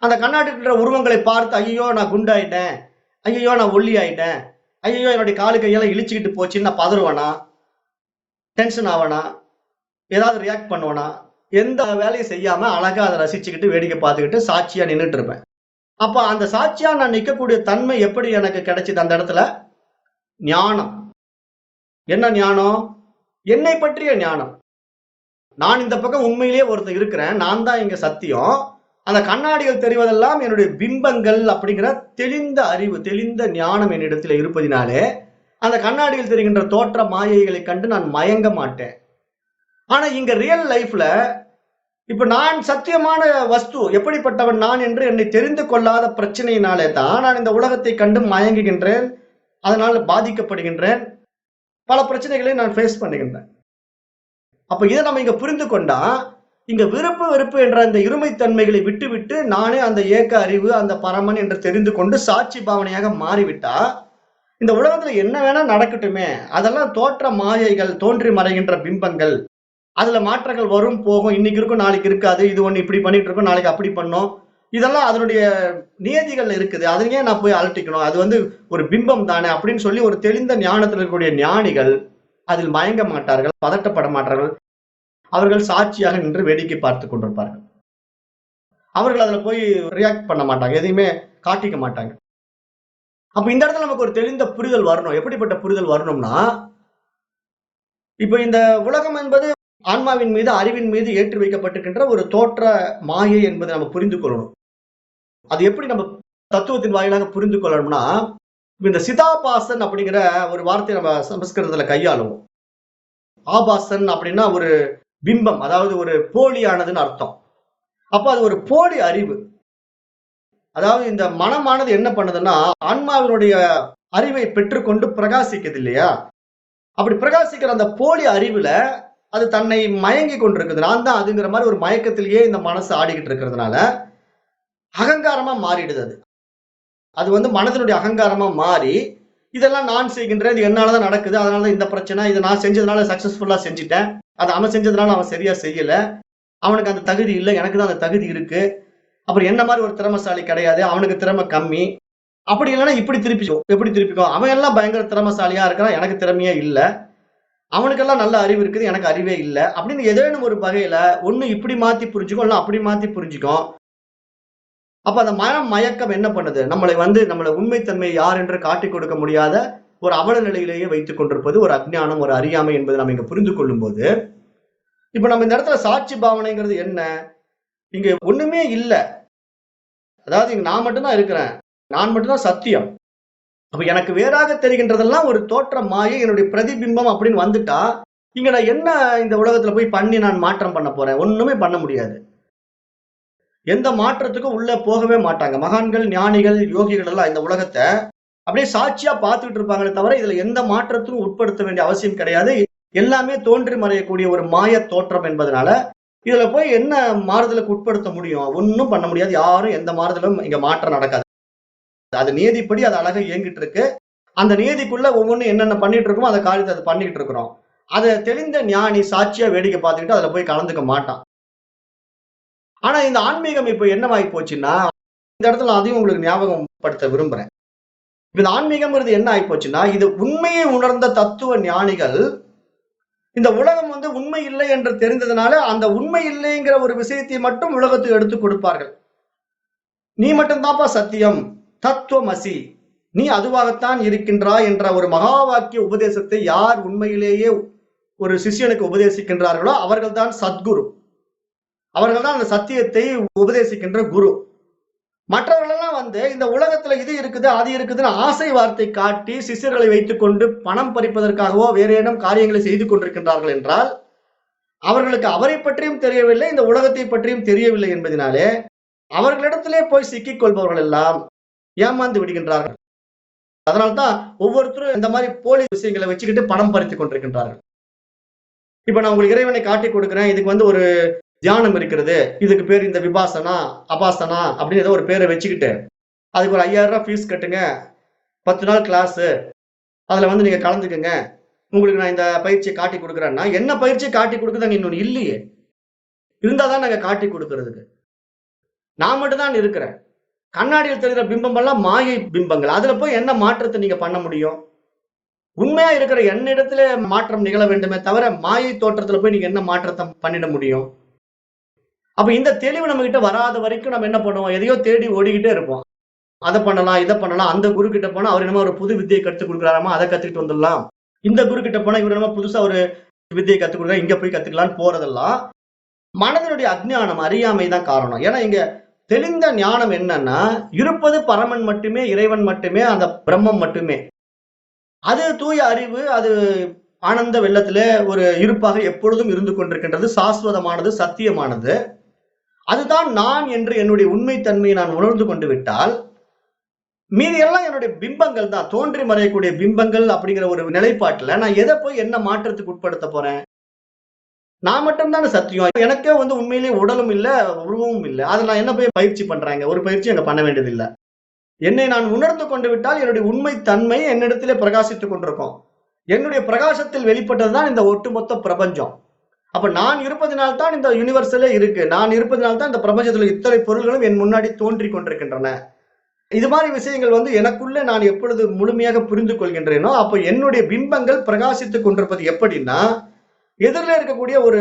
அந்த கண்ணாடியில் இருக்கிற உருவங்களை பார்த்து ஐயோ நான் குண்டாயிட்டேன், ஐயோ நான் ஒல்லி ஆயிட்டேன், ஐயோ என்னுடைய காலு கையெல்லாம் இழிச்சுக்கிட்டு போச்சுன்னு நான் பதறுவேனா? டென்ஷன் ஆவனா? ஏதாவது ரியாக்ட் பண்ணுவேனா? எந்த வேலையும் செய்யாம அழகா அதை ரசிச்சுக்கிட்டு வேடிக்கை பார்த்துக்கிட்டு சாட்சியா நின்றுட்டு இருப்பேன். அப்ப அந்த சாட்சியா நான் நிற்கக்கூடிய தன்மை எப்படி எனக்கு கிடைச்சது அந்த இடத்துல? ஞானம். என்ன ஞானம்? என்னை பற்றிய ஞானம். நான் இந்த பக்கம் உண்மையிலேயே ஒருத்தர் இருக்கிறேன், நான் தான் இங்க சத்தியம். அந்த கண்ணாடிகள் தெரிவதெல்லாம் என்னுடைய பிம்பங்கள் அப்படிங்கிற தெளிந்த அறிவு, தெளிந்த ஞானம் என்னிடத்தில் இருப்பதினாலே அந்த கண்ணாடியில் தெரிகின்ற தோற்ற மாயைகளை கண்டு நான் மயங்க மாட்டேன். ஆனா இங்க ரியல் லைஃப்ல இப்ப நான் சத்தியமான வஸ்து, எப்படிப்பட்டவன் நான் என்று என்னை தெரிந்து கொள்ளாத பிரச்சனையினாலே தான் நான் இந்த உலகத்தை கண்டு மயங்குகின்றேன், அதனால பாதிக்கப்படுகின்றேன், பல பிரச்சனைகளை நான் ஃபேஸ் பண்ணுகின்றேன். அப்ப இதை நம்ம இங்க புரிந்து கொண்டா, இங்க விருப்பு வெறுப்பு என்ற அந்த இருமைத்தன்மைகளை விட்டுவிட்டு நானே அந்த ஏக்க அறிவு, அந்த பரமன் என்று தெரிந்து கொண்டு சாட்சி பாவனையாக மாறிவிட்டா, இந்த உலகத்துல என்ன வேணா நடக்கட்டுமே, அதெல்லாம் தோற்ற மாயைகள், தோன்றி மறைகின்ற பிம்பங்கள், அதுல மாற்றங்கள் வரும் போகும், இன்னைக்கு இருக்கும் நாளைக்கு இருக்காது, இது ஒண்ணு இப்படி பண்ணிட்டு இருக்கோம், நாளைக்கு அப்படி பண்ணோம், இதெல்லாம் அதனுடைய நியதிகள் இருக்குது, அதையே நான் போய் அலட்டிக்கணும், அது ஒரு பிம்பம் தானே அப்படின்னு சொல்லி ஒரு தெளிந்த ஞானத்தில் இருக்கக்கூடிய ஞானிகள் அதில் மயங்க மாட்டார்கள், பதட்டப்பட மாட்டார்கள். அவர்கள் சாட்சியாக நின்று வேடிக்கை பார்த்து கொண்டிருப்பார்கள். அவர்கள் அதுல போய் ரியாக்ட் பண்ண மாட்டாங்க, எதையுமே காட்டிக்க மாட்டாங்க. அப்ப இந்த இடத்துல நமக்கு ஒரு தெளிந்த புரிதல் வரணும். எப்படிப்பட்ட புரிதல் வரணும்னா, இப்ப இந்த உலகம் என்பது ஆன்மாவின் மீது, அறிவின் மீது ஏற்றி வைக்கப்பட்டிருக்கின்ற ஒரு தோற்ற மாயை என்பதை நம்ம புரிந்து கொள்ளணும். அது எப்படி நம்ம தத்துவத்தின் வாயிலாக புரிந்து கொள்ளணும்னா, இந்த சிதாபாசன் அப்படிங்கிற ஒரு வார்த்தையை நம்ம சமஸ்கிருதத்துல கையாளுவோம். ஆபாசன் அப்படின்னா ஒரு பிம்பம், அதாவது ஒரு போலியானதுன்னு அர்த்தம். அப்ப அது ஒரு போலி அறிவு. அதாவது இந்த மனமானது என்ன பண்ணுதுன்னா, ஆன்மாவினுடைய அறிவை பெற்றுக்கொண்டு பிரகாசிக்குது இல்லையா? அப்படி பிரகாசிக்கிற அந்த போலி அறிவுல அது தன்னை மயங்கி கொண்டிருக்குது. நான் தான் அதுங்கிற மாதிரி ஒரு மயக்கத்திலேயே இந்த மனசு ஆடிக்கிட்டு இருக்கிறதுனால அகங்காரமா மாறிடுது. அது மனதினுடைய அகங்காரமா மாறி, இதெல்லாம் நான் செய்கின்றேன், இது என்னாலதான் நடக்குது, அதனாலதான் இந்த பிரச்சனை, இதை நான் செஞ்சதுனால சக்சஸ்ஃபுல்லா செஞ்சுட்டேன், அது அவன் செஞ்சதுனால அவன் சரியா செய்யல, அவனுக்கு அந்த தகுதி இல்லை, எனக்கு தான் அந்த தகுதி இருக்கு, அப்புறம் என்ன மாதிரி ஒரு திறமைசாலி கிடையாது, அவனுக்கு திறமை கம்மி, அப்படி இல்லைன்னா இப்படி எப்படி திருப்பிக்கும், அவன் எல்லாம் பயங்கர திறமைசாலியா இருக்கிறான், எனக்கு திறமையே இல்லை, அவனுக்கெல்லாம் நல்ல அறிவு இருக்குது, எனக்கு அறிவே இல்லை அப்படின்னு ஏதேனும் ஒரு வகையில ஒண்ணு இப்படி மாத்தி புரிஞ்சுக்கும், இல்லை அப்படி மாத்தி புரிஞ்சுக்கும். அப்ப அந்த மயக்கம் என்ன பண்ணுது? நம்மளை உண்மைத்தன்மை யார் என்று காட்டிக் கொடுக்க முடியாத ஒரு அவல நிலையிலேயே வைத்துக் கொண்டிருப்பது ஒரு அஞ்ஞானம், ஒரு அறியாமை என்பதை நம்ம இங்க புரிந்து கொள்ளும் போது, இப்ப நம்ம இந்த இடத்துல சாட்சி பாவனைங்கிறது என்ன? இங்க ஒண்ணுமே இல்ல. அதாவது இங்க நான் மட்டும் தான் இருக்கிறேன். நான் மட்டும் தான் சத்தியம். அப்ப எனக்கு வேறாக தெரிகின்றதெல்லாம் ஒரு தோற்ற மாயை, என்னுடைய பிரதிபிம்பம் அப்படின்னு வந்துட்டா, இங்க நான் என்ன இந்த உலகத்துல போய் பண்ணி நான் மாற்றம் பண்ண போறேன்? ஒண்ணுமே பண்ண முடியாது. எந்த மாற்றத்துக்கும் உள்ள போகவே மாட்டாங்க. மகான்கள், ஞானிகள், யோகிகள் எல்லாம் இந்த உலகத்த அப்படியே சாட்சியா பார்த்துட்டு இருப்பாங்களே தவிர, இதுல எந்த மாற்றத்துக்கும் உட்படுத்த வேண்டிய அவசியம் கிடையாது. எல்லாமே தோன்றி மறையக்கூடிய ஒரு மாய தோற்றம் என்பதனால, இதுல போய் என்ன மாறுதலுக்கு உட்படுத்த முடியும்? ஒண்ணும் பண்ண முடியாது. யாரும் எந்த மாறுதலும் இங்க மாற்றம் நடக்காது. அது நியதிப்படி அது அழகா இயங்கிட்டு இருக்கு. அந்த நியதிக்குள்ள ஒவ்வொன்னும் என்னென்ன பண்ணிட்டு இருக்கோமோ, அந்த காரியத்தை அது பண்ணிக்கிட்டு இருக்கிறோம். அத தெளிந்த ஞானி சாட்சியா வேடிக்கை பார்த்துக்கிட்டு அதுல போய் கலந்துக்க மாட்டான். ஆனா இந்த ஆன்மீகம் இப்ப என்னவாகி போச்சுன்னா, இந்த இடத்துல அதையும் உங்களுக்கு ஞாபகப்படுத்த விரும்புறேன். இப்ப இந்த ஆன்மீகம்ங்கிறது என்ன ஆகி போச்சுன்னா, இது உண்மையை உணர்ந்த தத்துவ ஞானிகள், இந்த உலகம் உண்மை இல்லை என்று தெரிந்ததுனால, அந்த உண்மை இல்லைங்கிற ஒரு விஷயத்தை மட்டும் உலகத்துக்கு எடுத்துக் கொடுப்பார்கள். நீ மட்டும் தான்ப்பா சத்தியம், தத்துவமசி, நீ அதுவாகத்தான் இருக்கின்றாய் என்ற ஒரு மகா வாக்கிய உபதேசத்தை யார் உண்மையிலேயே ஒரு சிஷ்யனுக்கு உபதேசிக்கின்றார்களோ அவர்கள் தான் சத்குரு. அவர்கள் தான் அந்த சத்தியத்தை உபதேசிக்கின்ற குரு. மற்றவர்கள் எல்லாம் இந்த உலகத்துல இது இருக்குது அது இருக்குதுன்னு ஆசை வார்த்தை காட்டி சிஷ்யர்களை வைத்துக் கொண்டு பணம் பறிப்பதற்காகவோ வேறு ஏனும் காரியங்களை செய்து கொண்டிருக்கின்றார்கள் என்றால், அவர்களுக்கு அவரை பற்றியும் தெரியவில்லை, இந்த உலகத்தை பற்றியும் தெரியவில்லை என்பதனாலே அவர்களிடத்திலே போய் சிக்கிக் கொள்பவர்கள் எல்லாம் ஏமாந்து விடுகின்றார்கள். அதனால்தான் ஒவ்வொருத்தரும் இந்த மாதிரி போலி விஷயங்களை வச்சுக்கிட்டு பணம் பறித்துக் கொண்டிருக்கின்றார்கள். இப்ப நான் உங்களுக்கு இறைவனை காட்டி கொடுக்கிறேன், இதுக்கு ஒரு தியானம் இருக்கிறது, இதுக்கு பேர் இந்த விபாசனா அபாசனா அப்படின்னு ஏதோ ஒரு பேரை வச்சுக்கிட்டு அதுக்கு ஒரு 5000 ரூபாய் ஃபீஸ் கட்டுங்க, 10 நாள் கிளாஸ், அதுல நீங்க கலந்துக்குங்க, உங்களுக்கு நான் இந்த பயிற்சியை காட்டி கொடுக்குறேன்னா, என்ன பயிற்சியை காட்டி கொடுக்குதாங்க இன்னொன்னு இல்லையே. இருந்தாதான் நாங்க காட்டி கொடுக்கறதுக்கு. நான் மட்டும் தான் இருக்கிறேன். கண்ணாடியில் தெரிகிற பிம்பம் எல்லாம் மாயை பிம்பங்கள். அதுல போய் என்ன மாற்றத்தை நீங்க பண்ண முடியும்? உண்மையா இருக்கிற என்னிடத்திலே மாற்றம் நிகழ வேண்டுமே தவிர மாயை தோற்றத்துல போய் நீங்க என்ன மாற்றத்தை பண்ணிட முடியும்? அப்ப இந்த தெளிவு நம்ம கிட்ட வராத வரைக்கும் நம்ம என்ன பண்ணுவோம்? எதையோ தேடி ஓடிக்கிட்டே இருப்போம். அதை பண்ணலாம், இதை பண்ணலாம். அந்த குரு கிட்ட போனா அவர் என்னமோ ஒரு புது வித்தியை கற்றுக் கொடுக்குறாராமா, அதை கத்துக்கிட்டு வந்துடலாம். இந்த குரு கிட்ட போனா இவர் என்னமோ புதுசா ஒரு வித்தியை கத்துக் கொடுக்குறா, இங்க போய் கத்துக்கலாம்னு போறதெல்லாம் மனதினுடைய அஞ்ஞானம், அறியாமை தான் காரணம். ஏன்னா இங்க தெளிந்த ஞானம் என்னன்னா, இருப்பது பரமன் மட்டுமே, இறைவன் மட்டுமே, அந்த பிரம்மம் மட்டுமே. அது தூய அறிவு, அது ஆனந்த வெள்ளத்திலே ஒரு இருப்பாக எப்பொழுதும் இருந்து கொண்டிருக்கின்றது, சாஸ்வதமானது, சத்தியமானது. அதுதான் நான் என்று என்னுடைய உண்மை தன்மையை நான் உணர்ந்து கொண்டு விட்டால், மீதி எல்லாம் என்னுடைய பிம்பங்கள் தான், தோன்றி மறையக்கூடிய பிம்பங்கள் அப்படிங்கிற ஒரு நிலைப்பாட்டுல நான் எதை போய் என்ன மாற்றத்துக்கு உட்படுத்த போறேன்? நான் மட்டும் தானே சத்தியம். எனக்கே உண்மையிலேயே உடலும் இல்ல, உருவமும் இல்ல. அதை நான் என்ன போய் பயிற்சி பண்றாங்க? ஒரு பயிற்சி அங்க பண்ண வேண்டியது இல்ல. என்னை நான் உணர்ந்து கொண்டு விட்டால் என்னுடைய உண்மை தன்மை என்னிடத்திலே பிரகாசித்துக் கொண்டிருக்கும். என்னுடைய பிரகாசத்தில் வெளிப்பட்டதுதான் இந்த ஒட்டுமொத்த பிரபஞ்சம். அப்ப நான் இருப்பதனால்தான் இந்த யூனிவர்சலே இருக்கு. நான் இருப்பதனால்தான் இந்த பிரபஞ்சத்துல இத்தனை பொருள்களும் என் முன்னாடி தோன்றி கொண்டிருக்கின்றன. இது மாதிரி விஷயங்கள் எனக்குள்ளே நான் எப்பொழுது முழுமையாக புரிந்து கொள்கின்றேனோ, அப்ப என்னுடைய பிம்பங்கள் பிரகாசித்துக் கொண்டிருப்பது எப்படின்னா, எதிரில் இருக்கக்கூடிய ஒரு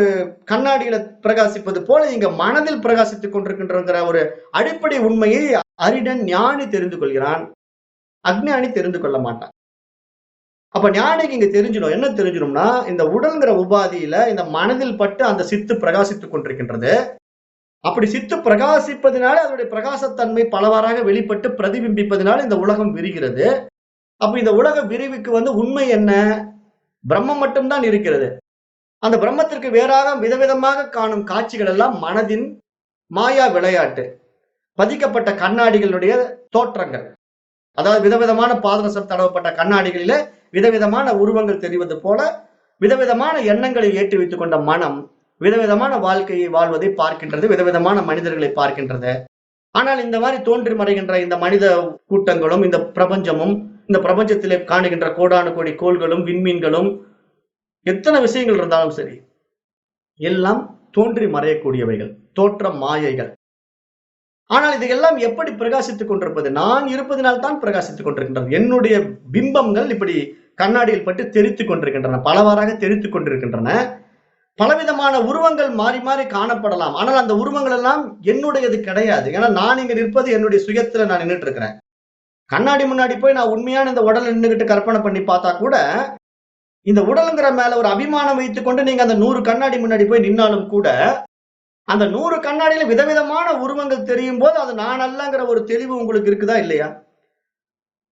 கண்ணாடியில பிரகாசிப்பது போல இங்க மனதில் பிரகாசித்துக் கொண்டிருக்கின்ற ஒரு அடிப்படை உண்மையை அறிஞன் ஞானி தெரிந்து கொள்கிறான், அஞ்ஞானி தெரிந்து கொள்ள மாட்டான். அப்ப ஞானிக்கு இங்க தெரிஞ்சிடும். என்ன தெரிஞ்சிடும்னா, இந்த உடல்ங்கிற உபாதியில இந்த மனதில் பட்டு அந்த சித்து பிரகாசித்துக் கொண்டிருக்கின்றது. அப்படி சித்து பிரகாசிப்பதனால அதனுடைய பிரகாசத்தன்மை பலவாறாக வெளிப்பட்டு பிரதிபிம்பிப்பதனால இந்த உலகம் விரிகிறது. அப்ப இந்த உலக விரிவுக்கு உண்மை என்ன? பிரம்மம் மட்டும்தான் இருக்கிறது. அந்த பிரம்மத்திற்கு வேறாக விதவிதமாக காணும் காட்சிகள் எல்லாம் மனதின் மாயா விளையாட்டு, பதிக்கப்பட்ட கண்ணாடிகளுடைய தோற்றங்கள். அதாவது விதவிதமான பாதரசம் தடவப்பட்ட கண்ணாடிகளில விதவிதமான உருவங்கள் தெரிவது போல விதவிதமான எண்ணங்களை ஏற்றி வைத்துக் கொண்ட மனம் விதவிதமான வாழ்க்கையை வாழ்வதை பார்க்கின்றது, விதவிதமான மனிதர்களை பார்க்கின்றது. ஆனால் இந்த மாதிரி தோன்றி மறைகின்ற இந்த மனித கூட்டங்களும் இந்த பிரபஞ்சமும், இந்த பிரபஞ்சத்திலே காணுகின்ற கோடானு கோடி கோள்களும் விண்மீன்களும் எத்தனை விஷயங்கள் இருந்தாலும் சரி, எல்லாம் தோன்றி மறையக்கூடியவைகள், தோற்ற மாயைகள். ஆனால் இதையெல்லாம் எப்படி பிரகாசித்துக் கொண்டிருப்பது? நான் இருப்பதனால் தான் பிரகாசித்துக் கொண்டிருக்கின்றது. என்னுடைய பிம்பங்கள் இப்படி கண்ணாடியில் பட்டு தெரித்துக் கொண்டிருக்கின்றன, பலவாறாக தெரித்துக் கொண்டிருக்கின்றன. பலவிதமான உருவங்கள் மாறி மாறி காணப்படலாம். ஆனால் அந்த உருவங்கள் எல்லாம் என்னுடையது கிடையாது. ஏன்னா நான் இங்க நிற்பது என்னுடைய சுயத்துல நான் நின்றுட்டு இருக்கிறேன். கண்ணாடி முன்னாடி போய் நான் உண்மையான இந்த உடல் நின்னுகிட்டு கற்பனை பண்ணி பார்த்தா கூட, இந்த உடல்ங்கிற மேல ஒரு அபிமானம் வைத்துக்கொண்டு நீங்க அந்த 100 கண்ணாடி முன்னாடி போய் நின்னாலும் கூட, அந்த 100 கண்ணாடியில விதவிதமான உருவங்கள் தெரியும்போது, அது நான் அல்லங்கிற ஒரு தெளிவு உங்களுக்கு இருக்குதா? இல்லையா?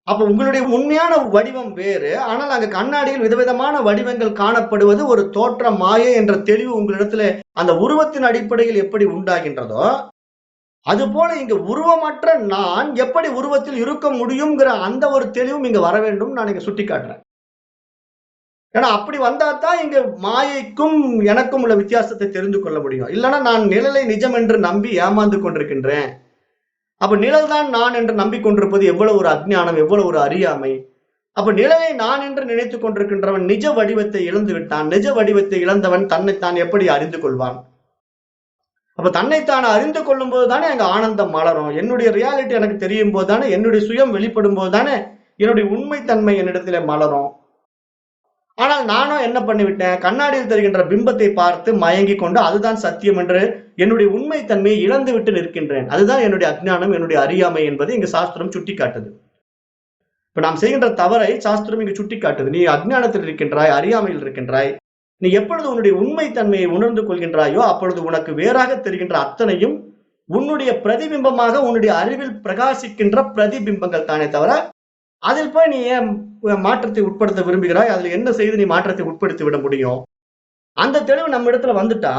அப்ப உங்களுடைய உண்மையான வடிவம் வேறு. ஆனால் அங்க கண்ணாடியில் விதவிதமான வடிவங்கள் காணப்படுவது ஒரு தோற்ற மாயை என்ற தெளிவு உங்களிடத்திலே அந்த உருவத்தின் அடிப்படையில் எப்படி உண்டாகின்றதோ, அதுபோல இங்க உருவமற்ற நான் எப்படி உருவத்தில் இருக்க முடியும்ங்கிற அந்த ஒரு தெளிவும் இங்க வர வேண்டும் நான் இங்க சுட்டிக்காட்டுறேன். ஏன்னா அப்படி வந்தா தான் இங்க மாயைக்கும் எனக்கும் உள்ள வித்தியாசத்தை தெரிந்து கொள்ள முடியும். இல்லன்னா நான் நிழலை நிஜம் என்று நம்பி ஏமாந்து கொண்டிருக்கின்றேன். அப்ப நிழல் தான் நான் என்று நம்பிக்கொண்டிருப்பது எவ்வளவு ஒரு அஞ்ஞானம், எவ்வளவு ஒரு அறியாமை. அப்ப நிழலை நான் என்று நினைத்துக் கொண்டிருக்கின்றவன் நிஜ வடிவத்தை இழந்து விட்டான். நிஜ வடிவத்தை இழந்தவன் தன்னைத்தான் எப்படி அறிந்து கொள்வான்? அப்ப தன்னைத்தான் அறிந்து கொள்ளும் போது தானே அங்க ஆனந்தம் மலரும். என்னுடைய ரியாலிட்டி எனக்கு தெரியும் போது தானே, என்னுடைய சுயம் வெளிப்படும் போது தானே என்னுடைய உண்மைத்தன்மை என்னிடத்திலே மலரும். ஆனால் நானும் என்ன பண்ணிவிட்டேன், கண்ணாடியில் தெரிகின்ற பிம்பத்தை பார்த்து மயங்கி கொண்டு அதுதான் சத்தியம் என்று என்னுடைய உண்மைத்தன்மையை இழந்து விட்டு நிற்கின்றேன். அதுதான் என்னுடைய அஞ்ஞானம், என்னுடைய அறியாமை என்பதை இங்கு சாஸ்திரம் சுட்டிக்காட்டுது. இப்ப நாம் செய்கின்ற தவறை சாஸ்திரம் இங்கு சுட்டிக்காட்டுது. நீ அஞ்ஞானத்தில் இருக்கின்றாய், அறியாமையில் இருக்கின்றாய். நீ எப்பொழுது உன்னுடைய உண்மைத்தன்மையை உணர்ந்து கொள்கின்றாயோ அப்பொழுது உனக்கு வேறாக தெரிகின்ற அத்தனையும் உன்னுடைய பிரதிபிம்பமாக உன்னுடைய அறிவில் பிரகாசிக்கின்ற பிரதிபிம்பங்கள் தானே தவிர, அதில் போய் நீ ஏன் மாற்றத்தை உட்படுத்த விரும்புகிறாய்? அதுல என்ன செய்து நீ மாற்றத்தை உட்படுத்தி விட முடியும்? அந்த தெளிவு நம்ம இடத்துல வந்துட்டா,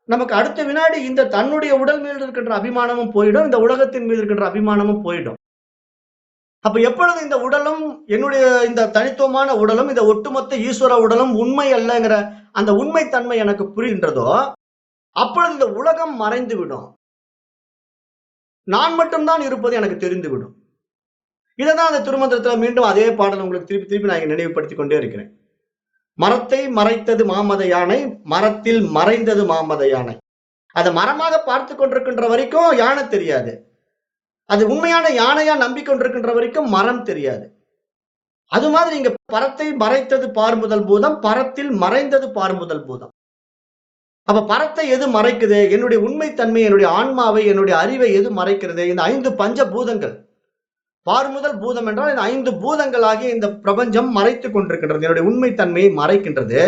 நமக்கு அடுத்த வினாடி இந்த தன்னுடைய உடல் மீது இருக்கின்ற அபிமானமும் போயிடும், இந்த உலகத்தின் மீது இருக்கின்ற அபிமானமும் போயிடும். அப்ப எப்பொழுது இந்த உடலும் என்னுடைய இந்த தனித்துவமான உடலும் இந்த ஒட்டுமொத்த ஈஸ்வர உடலும் உண்மை அல்லங்கிற அந்த உண்மைத்தன்மை எனக்கு புரிகின்றதோ, அப்பொழுது இந்த உலகம் மறைந்து விடும். நான் மட்டும்தான் இருப்பது எனக்கு தெரிந்துவிடும். இதைதான் அந்த திருமந்திரத்துல மீண்டும் அதே பாடல் உங்களுக்கு திருப்பி திருப்பி நான் நினைவுபடுத்திக் கொண்டே இருக்கிறேன். மரத்தை மறைத்தது மாமத யானை, மரத்தில் மறைந்தது மாமத யானை. அதை மரமாக பார்த்து கொண்டிருக்கின்ற வரைக்கும் யானை தெரியாது. அது உண்மையான யானையா நம்பிக்கொண்டிருக்கின்ற வரைக்கும் மரம் தெரியாது. அது மாதிரி இங்க பரத்தை மறைத்தது பார்முதல் பூதம், பரத்தில் மறைந்தது பார்முதல் பூதம். அப்ப பரத்தை எது மறைக்குது? என்னுடைய உண்மைத்தன்மை, என்னுடைய ஆன்மாவை, என்னுடைய அறிவை எது மறைக்கிறது? இந்த 5 பஞ்ச பூதங்கள். பார்முதல் பூதம் என்றால் இந்த 5 பூதங்களாகிய இந்த பிரபஞ்சம் மறைத்துக் கொண்டிருக்கின்றது. என்னுடைய உண்மைத்தன்மையை மறைக்கின்றது.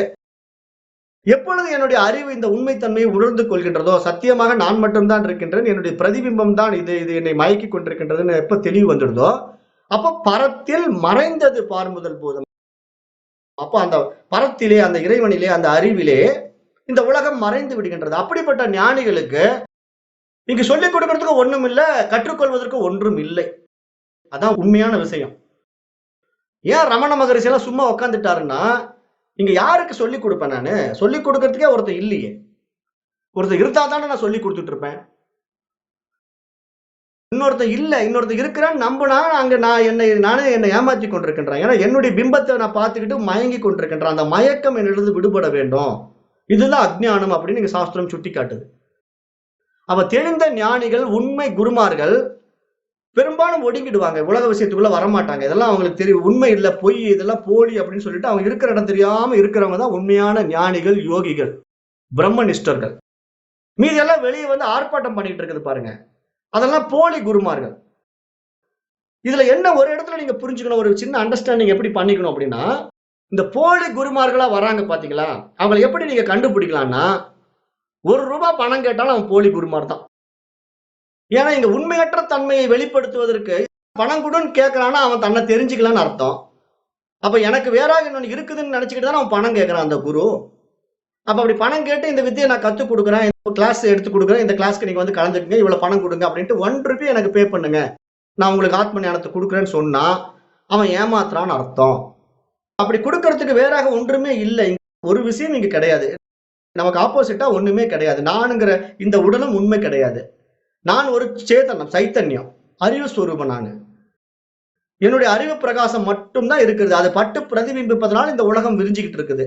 எப்பொழுது என்னுடைய அறிவு இந்த உண்மைத்தன்மையை உணர்ந்து கொள்கின்றதோ, சத்தியமாக நான் மட்டும்தான் இருக்கின்றேன், என்னுடைய பிரதிபிம்பம் தான் இது என்னை மயக்கி கொண்டிருக்கின்றதுன்னு எப்ப தெளிவு வந்துடுதோ, அப்ப பரத்தில் மறைந்தது பார்முதல் பூதம். அப்ப அந்த பரத்திலே, அந்த இறைவனிலே, அந்த அறிவிலே இந்த உலகம் மறைந்து விடுகின்றது. அப்படிப்பட்ட ஞானிகளுக்கு இங்கு சொல்லிக் கொடுக்கிறதுக்கு ஒண்ணும் இல்லை, கற்றுக்கொள்வதற்கு ஒன்றும் இல்லை. அதான் உண்மையான விஷயம். ஏன் ரமண மகரிஷி எல்லாம் சும்மா உட்காந்துட்டாருன்னா, இங்க யாருக்கு சொல்லிக் கொடுப்பேன்? நானு சொல்லிக் கொடுக்கறதுக்கே ஒருத்தர் இல்லையே. ஒருத்தர் இருந்தா தானே நான் சொல்லிக் கொடுத்துட்டு இருப்பேன். இன்னொருத்தர் இல்ல, இன்னொருத்தர் இருக்கிறான்னு நம்பினா அங்க நானே என்னை ஏமாத்தி கொண்டிருக்கின்றேன். ஏன்னா என்னுடைய பிம்பத்தை நான் பார்த்துக்கிட்டு மயங்கி கொண்டிருக்கின்றேன். அந்த மயக்கம் என்னிலிருந்து விடுபட வேண்டும். இதுதான் அஞ்ஞானம் அப்படின்னு இங்க சாஸ்திரம் சுட்டி காட்டுது. அப்ப தெளிந்த ஞானிகள், உண்மை குருமார்கள் பெரும்பாலும் ஒடுங்கிடுவாங்க. உலக விஷயத்துக்குள்ள வரமாட்டாங்க. இதெல்லாம் அவங்களுக்கு தெரியும். உண்மை இல்ல, பொய், இதெல்லாம் போலி அப்படின்னு சொல்லிட்டு அவங்க இருக்கிற இடம் தெரியாம இருக்கிறவங்க தான் உண்மையான ஞானிகள், யோகிகள், பிரம்மனிஷ்டர்கள். மீதி எல்லாம் வெளியே வந்து ஆர்ப்பாட்டம் பண்ணிட்டு இருக்குது பாருங்க. அதெல்லாம் போலி குருமார்கள். இதுல என்ன ஒரு இடத்துல நீங்க புரிஞ்சுக்கணும், ஒரு சின்ன அண்டர்ஸ்டாண்டிங் எப்படி பண்ணிக்கணும் அப்படின்னா, இந்த போலி குருமார்களா வராங்க பாத்தீங்களா, அவங்களை எப்படி நீங்க கண்டுபிடிக்கலாம்னா, ₹1 பணம் கேட்டாலும் அவன் போலி குருமார் தான். ஏன்னா இங்க உண்மையற்ற தன்மையை வெளிப்படுத்துவதற்கு பணம் கொடுன்னு கேட்கறான்னா அவன் தன்னை தெரிஞ்சுக்கலான்னு அர்த்தம். அப்ப எனக்கு வேறாக இன்னொன்னு இருக்குதுன்னு நினைச்சுக்கிட்டு தானே அவன் பணம் கேட்கறான் அந்த குரு. அப்ப அப்படி பணம் கேட்டு இந்த வித்தியை நான் கத்துக் கொடுக்குறேன், கிளாஸ் எடுத்து கொடுக்குறேன், இந்த கிளாஸ்க்கு நீங்க வந்து கலந்துக்குங்க, இவ்வளவு பணம் கொடுங்க அப்படின்ட்டு ₹1 எனக்கு பே பண்ணுங்க, நான் உங்களுக்கு ஆத்ம ஞானத்தை கொடுக்குறேன்னு சொன்னா அவன் ஏமாத்துறான்னு அர்த்தம். அப்படி கொடுக்கறதுக்கு வேறாக ஒன்றுமே இல்லை. ஒரு விஷயம் இங்க கிடையாது. நமக்கு ஆப்போசிட்டா ஒண்ணுமே கிடையாது. நானுங்கிற இந்த உடலும் உண்மை கிடையாது. நான் ஒரு சேதனம், சைத்தன்யம், அறிவு ஸ்வரூபம். நானு என்னுடைய அறிவு பிரகாசம் மட்டும்தான் இருக்குது. அது பட்டு பிரதிபிம்பிப்பதனால இந்த உலகம் விரிஞ்சுக்கிட்டு இருக்குது.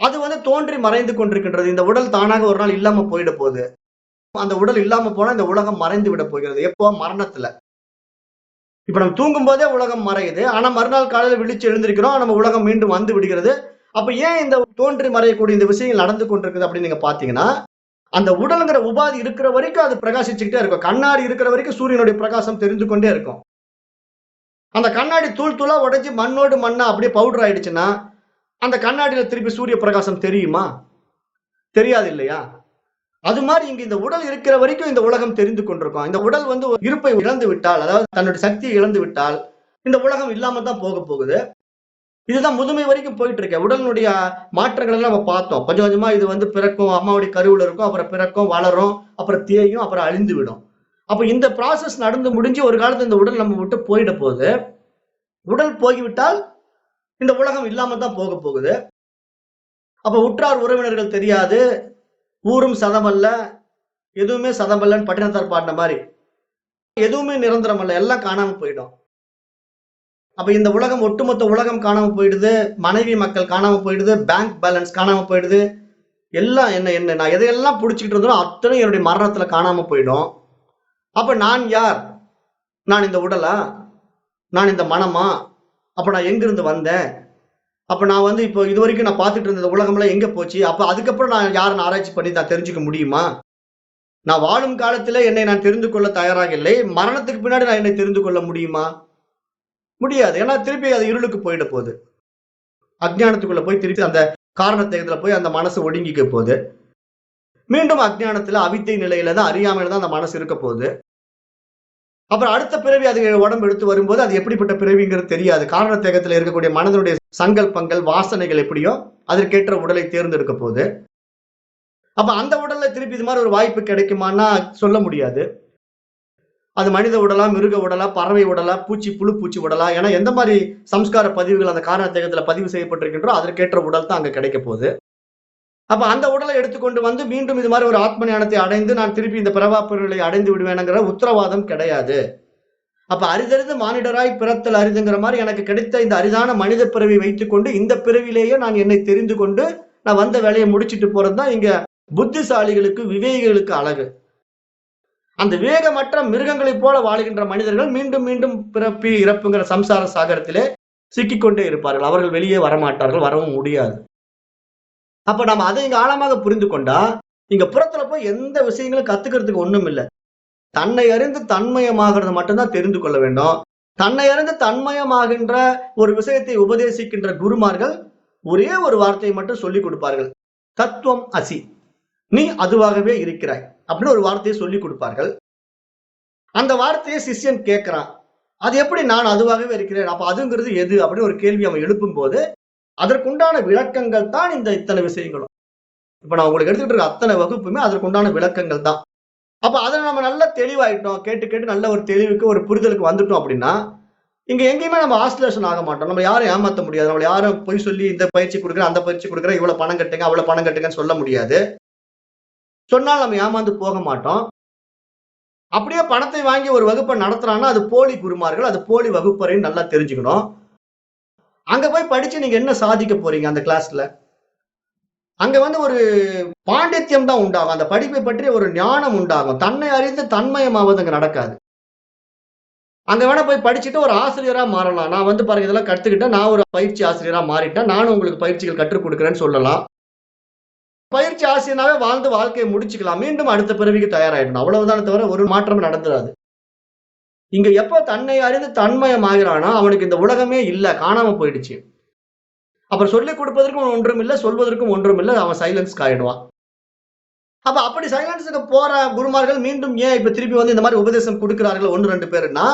அது வந்து தோன்றி மறைந்து கொண்டிருக்கின்றது. இந்த உடல் தானாக ஒரு நாள் இல்லாம போயிட போகுது. அந்த உடல் இல்லாம போனா இந்த உலகம் மறைந்து விட போகிறது. எப்போ? மரணத்துல. இப்ப நம்ம தூங்கும் போதே உலகம் மறையுது. ஆனா மறுநாள் காலையில விழிச்சு எழுந்திருக்கிறோம், நம்ம உலகம் மீண்டும் வந்து விடுகிறது. அப்ப ஏன் இந்த தோன்றி மறையக்கூடிய இந்த விஷயங்கள் நடந்து கொண்டிருக்குது அப்படின்னு நீங்க பாத்தீங்கன்னா, அந்த உடல்ங்கிற உபாதி இருக்கிற வரைக்கும் அது பிரகாசிச்சுக்கிட்டே இருக்கும். கண்ணாடி இருக்கிற வரைக்கும் சூரியனுடைய பிரகாசம் தெரிந்து கொண்டே இருக்கும். அந்த கண்ணாடி தூள் தூளா உடைஞ்சு மண்ணோடு மண்ணா அப்படியே பவுடர் ஆயிடுச்சுன்னா அந்த கண்ணாடியில திருப்பி சூரிய பிரகாசம் தெரியுமா? தெரியாது இல்லையா? அது மாதிரி இங்க இந்த உடல் இருக்கிற வரைக்கும் இந்த உலகம் தெரிந்து கொண்டிருக்கும். இந்த உடல் வந்து ஒரு இருப்பை இழந்து விட்டால், அதாவது தன்னுடைய சக்தியை இழந்து விட்டால், இந்த உலகம் இல்லாம தான் போக போகுது. இதுதான் முதுமை வரைக்கும் போயிட்டு இருக்கு. உடலினுடைய மாற்றங்கள் எல்லாம் நம்ம பார்த்தோம். கொஞ்சம் கொஞ்சமா இது வந்து பிறக்கும், அம்மாவுடைய கருவுல இருக்கும், அப்புறம் பிறக்கும், வளரும், அப்புறம் தேயும், அப்புறம் அழிந்து விடும். அப்ப இந்த ப்ராசஸ் நடந்து முடிஞ்சு ஒரு காலத்துல இந்த உடல் நம்ம விட்டு போயிட போகுது. உடல் போய்விட்டால் இந்த உலகம் இல்லாம தான் போக போகுது. அப்ப உற்றார் உறவினர்கள் தெரியாது, ஊரும் சதமல்ல, எதுவுமே சதமல்லன்னு பட்டினத்தார் பாடின மாரி. எதுவுமே நிரந்தரம் அல்ல, எல்லாம் காணாம போயிடும். அப்ப இந்த உலகம், ஒட்டுமொத்த உலகம் காணாம போயிடுது, மனைவி மக்கள் காணாம போயிடுது, பேங்க் பேலன்ஸ் காணாம போயிடுது. எல்லாம் என்ன என்ன நான் எதையெல்லாம் புடிச்சுக்கிட்டு இருந்தனோ அத்தனை என்னுடைய மரணத்துல காணாம போயிடும். அப்ப நான் யார்? நான் இந்த உடலா? நான் இந்த மனமா? அப்ப நான் எங்கிருந்து வந்தேன்? அப்ப நான் வந்து இப்போ இதுவரைக்கும் நான் பார்த்துட்டு இருந்த உலகம்லாம் எங்க போச்சு? அப்ப அதுக்கப்புறம் நான் யாருன்னு ஆராய்ச்சி பண்ணி நான் தெரிஞ்சுக்க முடியுமா? நான் வாழும் காலத்திலே என்னை நான் தெரிந்து கொள்ள தயாராக இல்லை. மரணத்துக்கு பின்னாடி நான் என்னை தெரிந்து கொள்ள முடியுமா? முடியாது. ஏன்னா திருப்பி அது இருளுக்கு போயிட போகுது. அஞ்ஞானத்துக்குள்ள போய் திருப்பி அந்த காரணத்தேகத்துல போய் அந்த மனசு ஒடுங்கிக்க போகுது. மீண்டும் அஞ்ஞானத்துல அவித்தை நிலையில தான், அறியாமையில தான் அந்த மனசு இருக்க போகுது. அப்புறம் அடுத்த பிறவி அது உடம்பு எடுத்து வரும்போது அது எப்படிப்பட்ட பிறவிங்கிறது தெரியாது. காரணத்தேகத்துல இருக்கக்கூடிய மனதனுடைய சங்கல்பங்கள், வாசனைகள் எப்படியோ அதற்கேற்ற உடலை தேர்ந்தெடுக்க போகுது. அப்ப அந்த உடல்ல திருப்பி இது மாதிரி ஒரு வாய்ப்பு கிடைக்குமான்னா சொல்ல முடியாது. அது மனித உடலா, மிருக உடலா, பறவை உடலா, புழு பூச்சி உடலா? ஏன்னா எந்த மாதிரி சம்ஸ்கார பதிவுகள் அந்த காரணத்தேகத்துல பதிவு செய்யப்பட்டிருக்கின்றோ அதற்கேற்ற உடல் தான் அங்க கிடைக்க போகுது. அப்ப அந்த உடலை எடுத்துக்கொண்டு வந்து மீண்டும் இது மாதிரி ஒரு ஆத்ம ஞானத்தை அடைந்து நான் திருப்பி இந்த பிறவாப்பு நிலையை அடைந்து விடுவேனுங்கிற உத்தரவாதம் கிடையாது. அப்ப அரிதறிது மானிடராய் பிறத்தல் அரிதுங்கிற மாதிரி எனக்கு கிடைத்த இந்த அரிதான மனித பிறவி வைத்துக்கொண்டு இந்த பிறவிலேயே நான் என்னை தெரிந்து கொண்டு நான் வந்த வேலையை முடிச்சிட்டு போறதுதான் இங்க புத்திசாலிகளுக்கு, விவேகிகளுக்கு அழகு. அந்த விவேகமற்ற மிருகங்களைப் போல வாழுகின்ற மனிதர்கள் மீண்டும் மீண்டும் பிறப்பி இறப்புங்கிற சம்சார சாகரத்திலே சிக்கிக்கொண்டே இருப்பார்கள். அவர்கள் வெளியே வரமாட்டார்கள், வரவும் முடியாது. அப்ப நம்ம அதை இங்க ஆழமாக புரிந்து கொண்டா, இங்க புறத்துல போய் எந்த விஷயங்களும் கத்துக்கிறதுக்கு ஒண்ணும் இல்ல. தன்னை அறிந்து தன்மயமாகிறது மட்டும்தான் தெரிந்து கொள்ள வேண்டும். தன்னை அறிந்து தன்மயமாகின்ற ஒரு விஷயத்தை உபதேசிக்கின்ற குருமார்கள் ஒரே ஒரு வார்த்தையை மட்டும் சொல்லிக் கொடுப்பார்கள். தத்துவம் அசி, நீ அதுவாகவே இருக்கிறாய் அப்படின்னு ஒரு வார்த்தையை சொல்லிக் கொடுப்பார்கள். அந்த வார்த்தையை சிஷ்யன் கேட்கிறான், அது எப்படி நான் அதுவாகவே இருக்கிறேன், அப்ப அதுங்கிறது எது அப்படின்னு ஒரு கேள்வி அவன் எழுப்பும் போது அதற்குண்டான விளக்கங்கள் தான் இந்த இத்தனை விஷயங்களும். இப்ப நான் உங்களுக்கு எடுத்துக்கிட்டு இருக்க அத்தனை வகுப்புமே அதற்குண்டான விளக்கங்கள் தான். அப்ப அதை நம்ம நல்லா தெளிவாயிட்டோம், கேட்டு கேட்டு நல்ல ஒரு தெளிவுக்கு, ஒரு புரிதலுக்கு வந்துட்டோம் அப்படின்னா இங்க எங்கேயுமே நம்ம ஆசிலேஷன் ஆக மாட்டோம். நம்ம யாரும் ஏமாத்த முடியாது. நம்மள யாரும் பொய் சொல்லி இந்த பயிற்சி கொடுக்குறேன், அந்த பயிற்சி கொடுக்குறேன், இவ்வளவு பணம் கட்டுங்க, அவ்வளவு பணம் கட்டுங்கன்னு சொல்ல முடியாது. சொன்னால் நம்ம ஏமாந்து போக மாட்டோம். அப்படியே பணத்தை வாங்கி ஒரு வகுப்பை நடத்துறான்னா அது போலி குருமார்கள், அது போலி வகுப்பறைன்னு நல்லா தெரிஞ்சுக்கணும். அங்க போய் படிச்சு நீங்க என்ன சாதிக்க போறீங்க அந்த கிளாஸ்ல? அங்க வந்து ஒரு பாண்டித்யம் தான் உண்டாகும். அந்த படிப்பை பற்றி ஒரு ஞானம் உண்டாகும். தன்னை அறிந்து தன்மயமாவது அங்க நடக்காது. அங்க வேணா போய் படிச்சுட்டு ஒரு ஆசிரியரா மாறலாம். நான் வந்து பாருங்க இதெல்லாம் கத்துக்கிட்டேன், நான் ஒரு பயிற்சி ஆசிரியரா மாறிட்டேன், நானும் உங்களுக்கு பயிற்சிகள் கற்றுக் கொடுக்கிறேன்னு சொல்லலாம். பயிற்சி ஆசிரியனாவே வாழ்ந்து வாழ்க்கையை முடிச்சுக்கலாம். மீண்டும் அடுத்த பிறவிக்கு தயாராயிடணும். அவ்வளவுதானே தவிர ஒரு மாற்றமும் நடந்துராது. இங்க எப்ப தன்னை அறிந்து தன்மயம் ஆகிறானோ அவனுக்கு இந்த உலகமே இல்ல, காணாம போயிடுச்சு. அப்புறம் சொல்லிக் கொடுப்பதற்கும் ஒன்றும் இல்ல, சொல்வதற்கும் ஒன்றும் இல்ல, அவன் சைலன்ஸ்க்கு ஆயிடுவான். அப்ப அப்படி சைலன்ஸுக்கு போற குருமார்கள் மீண்டும் ஏன் இப்ப திருப்பி வந்து இந்த மாதிரி உபதேசம் கொடுக்கிறார்கள் 1, 2 பேருன்னா,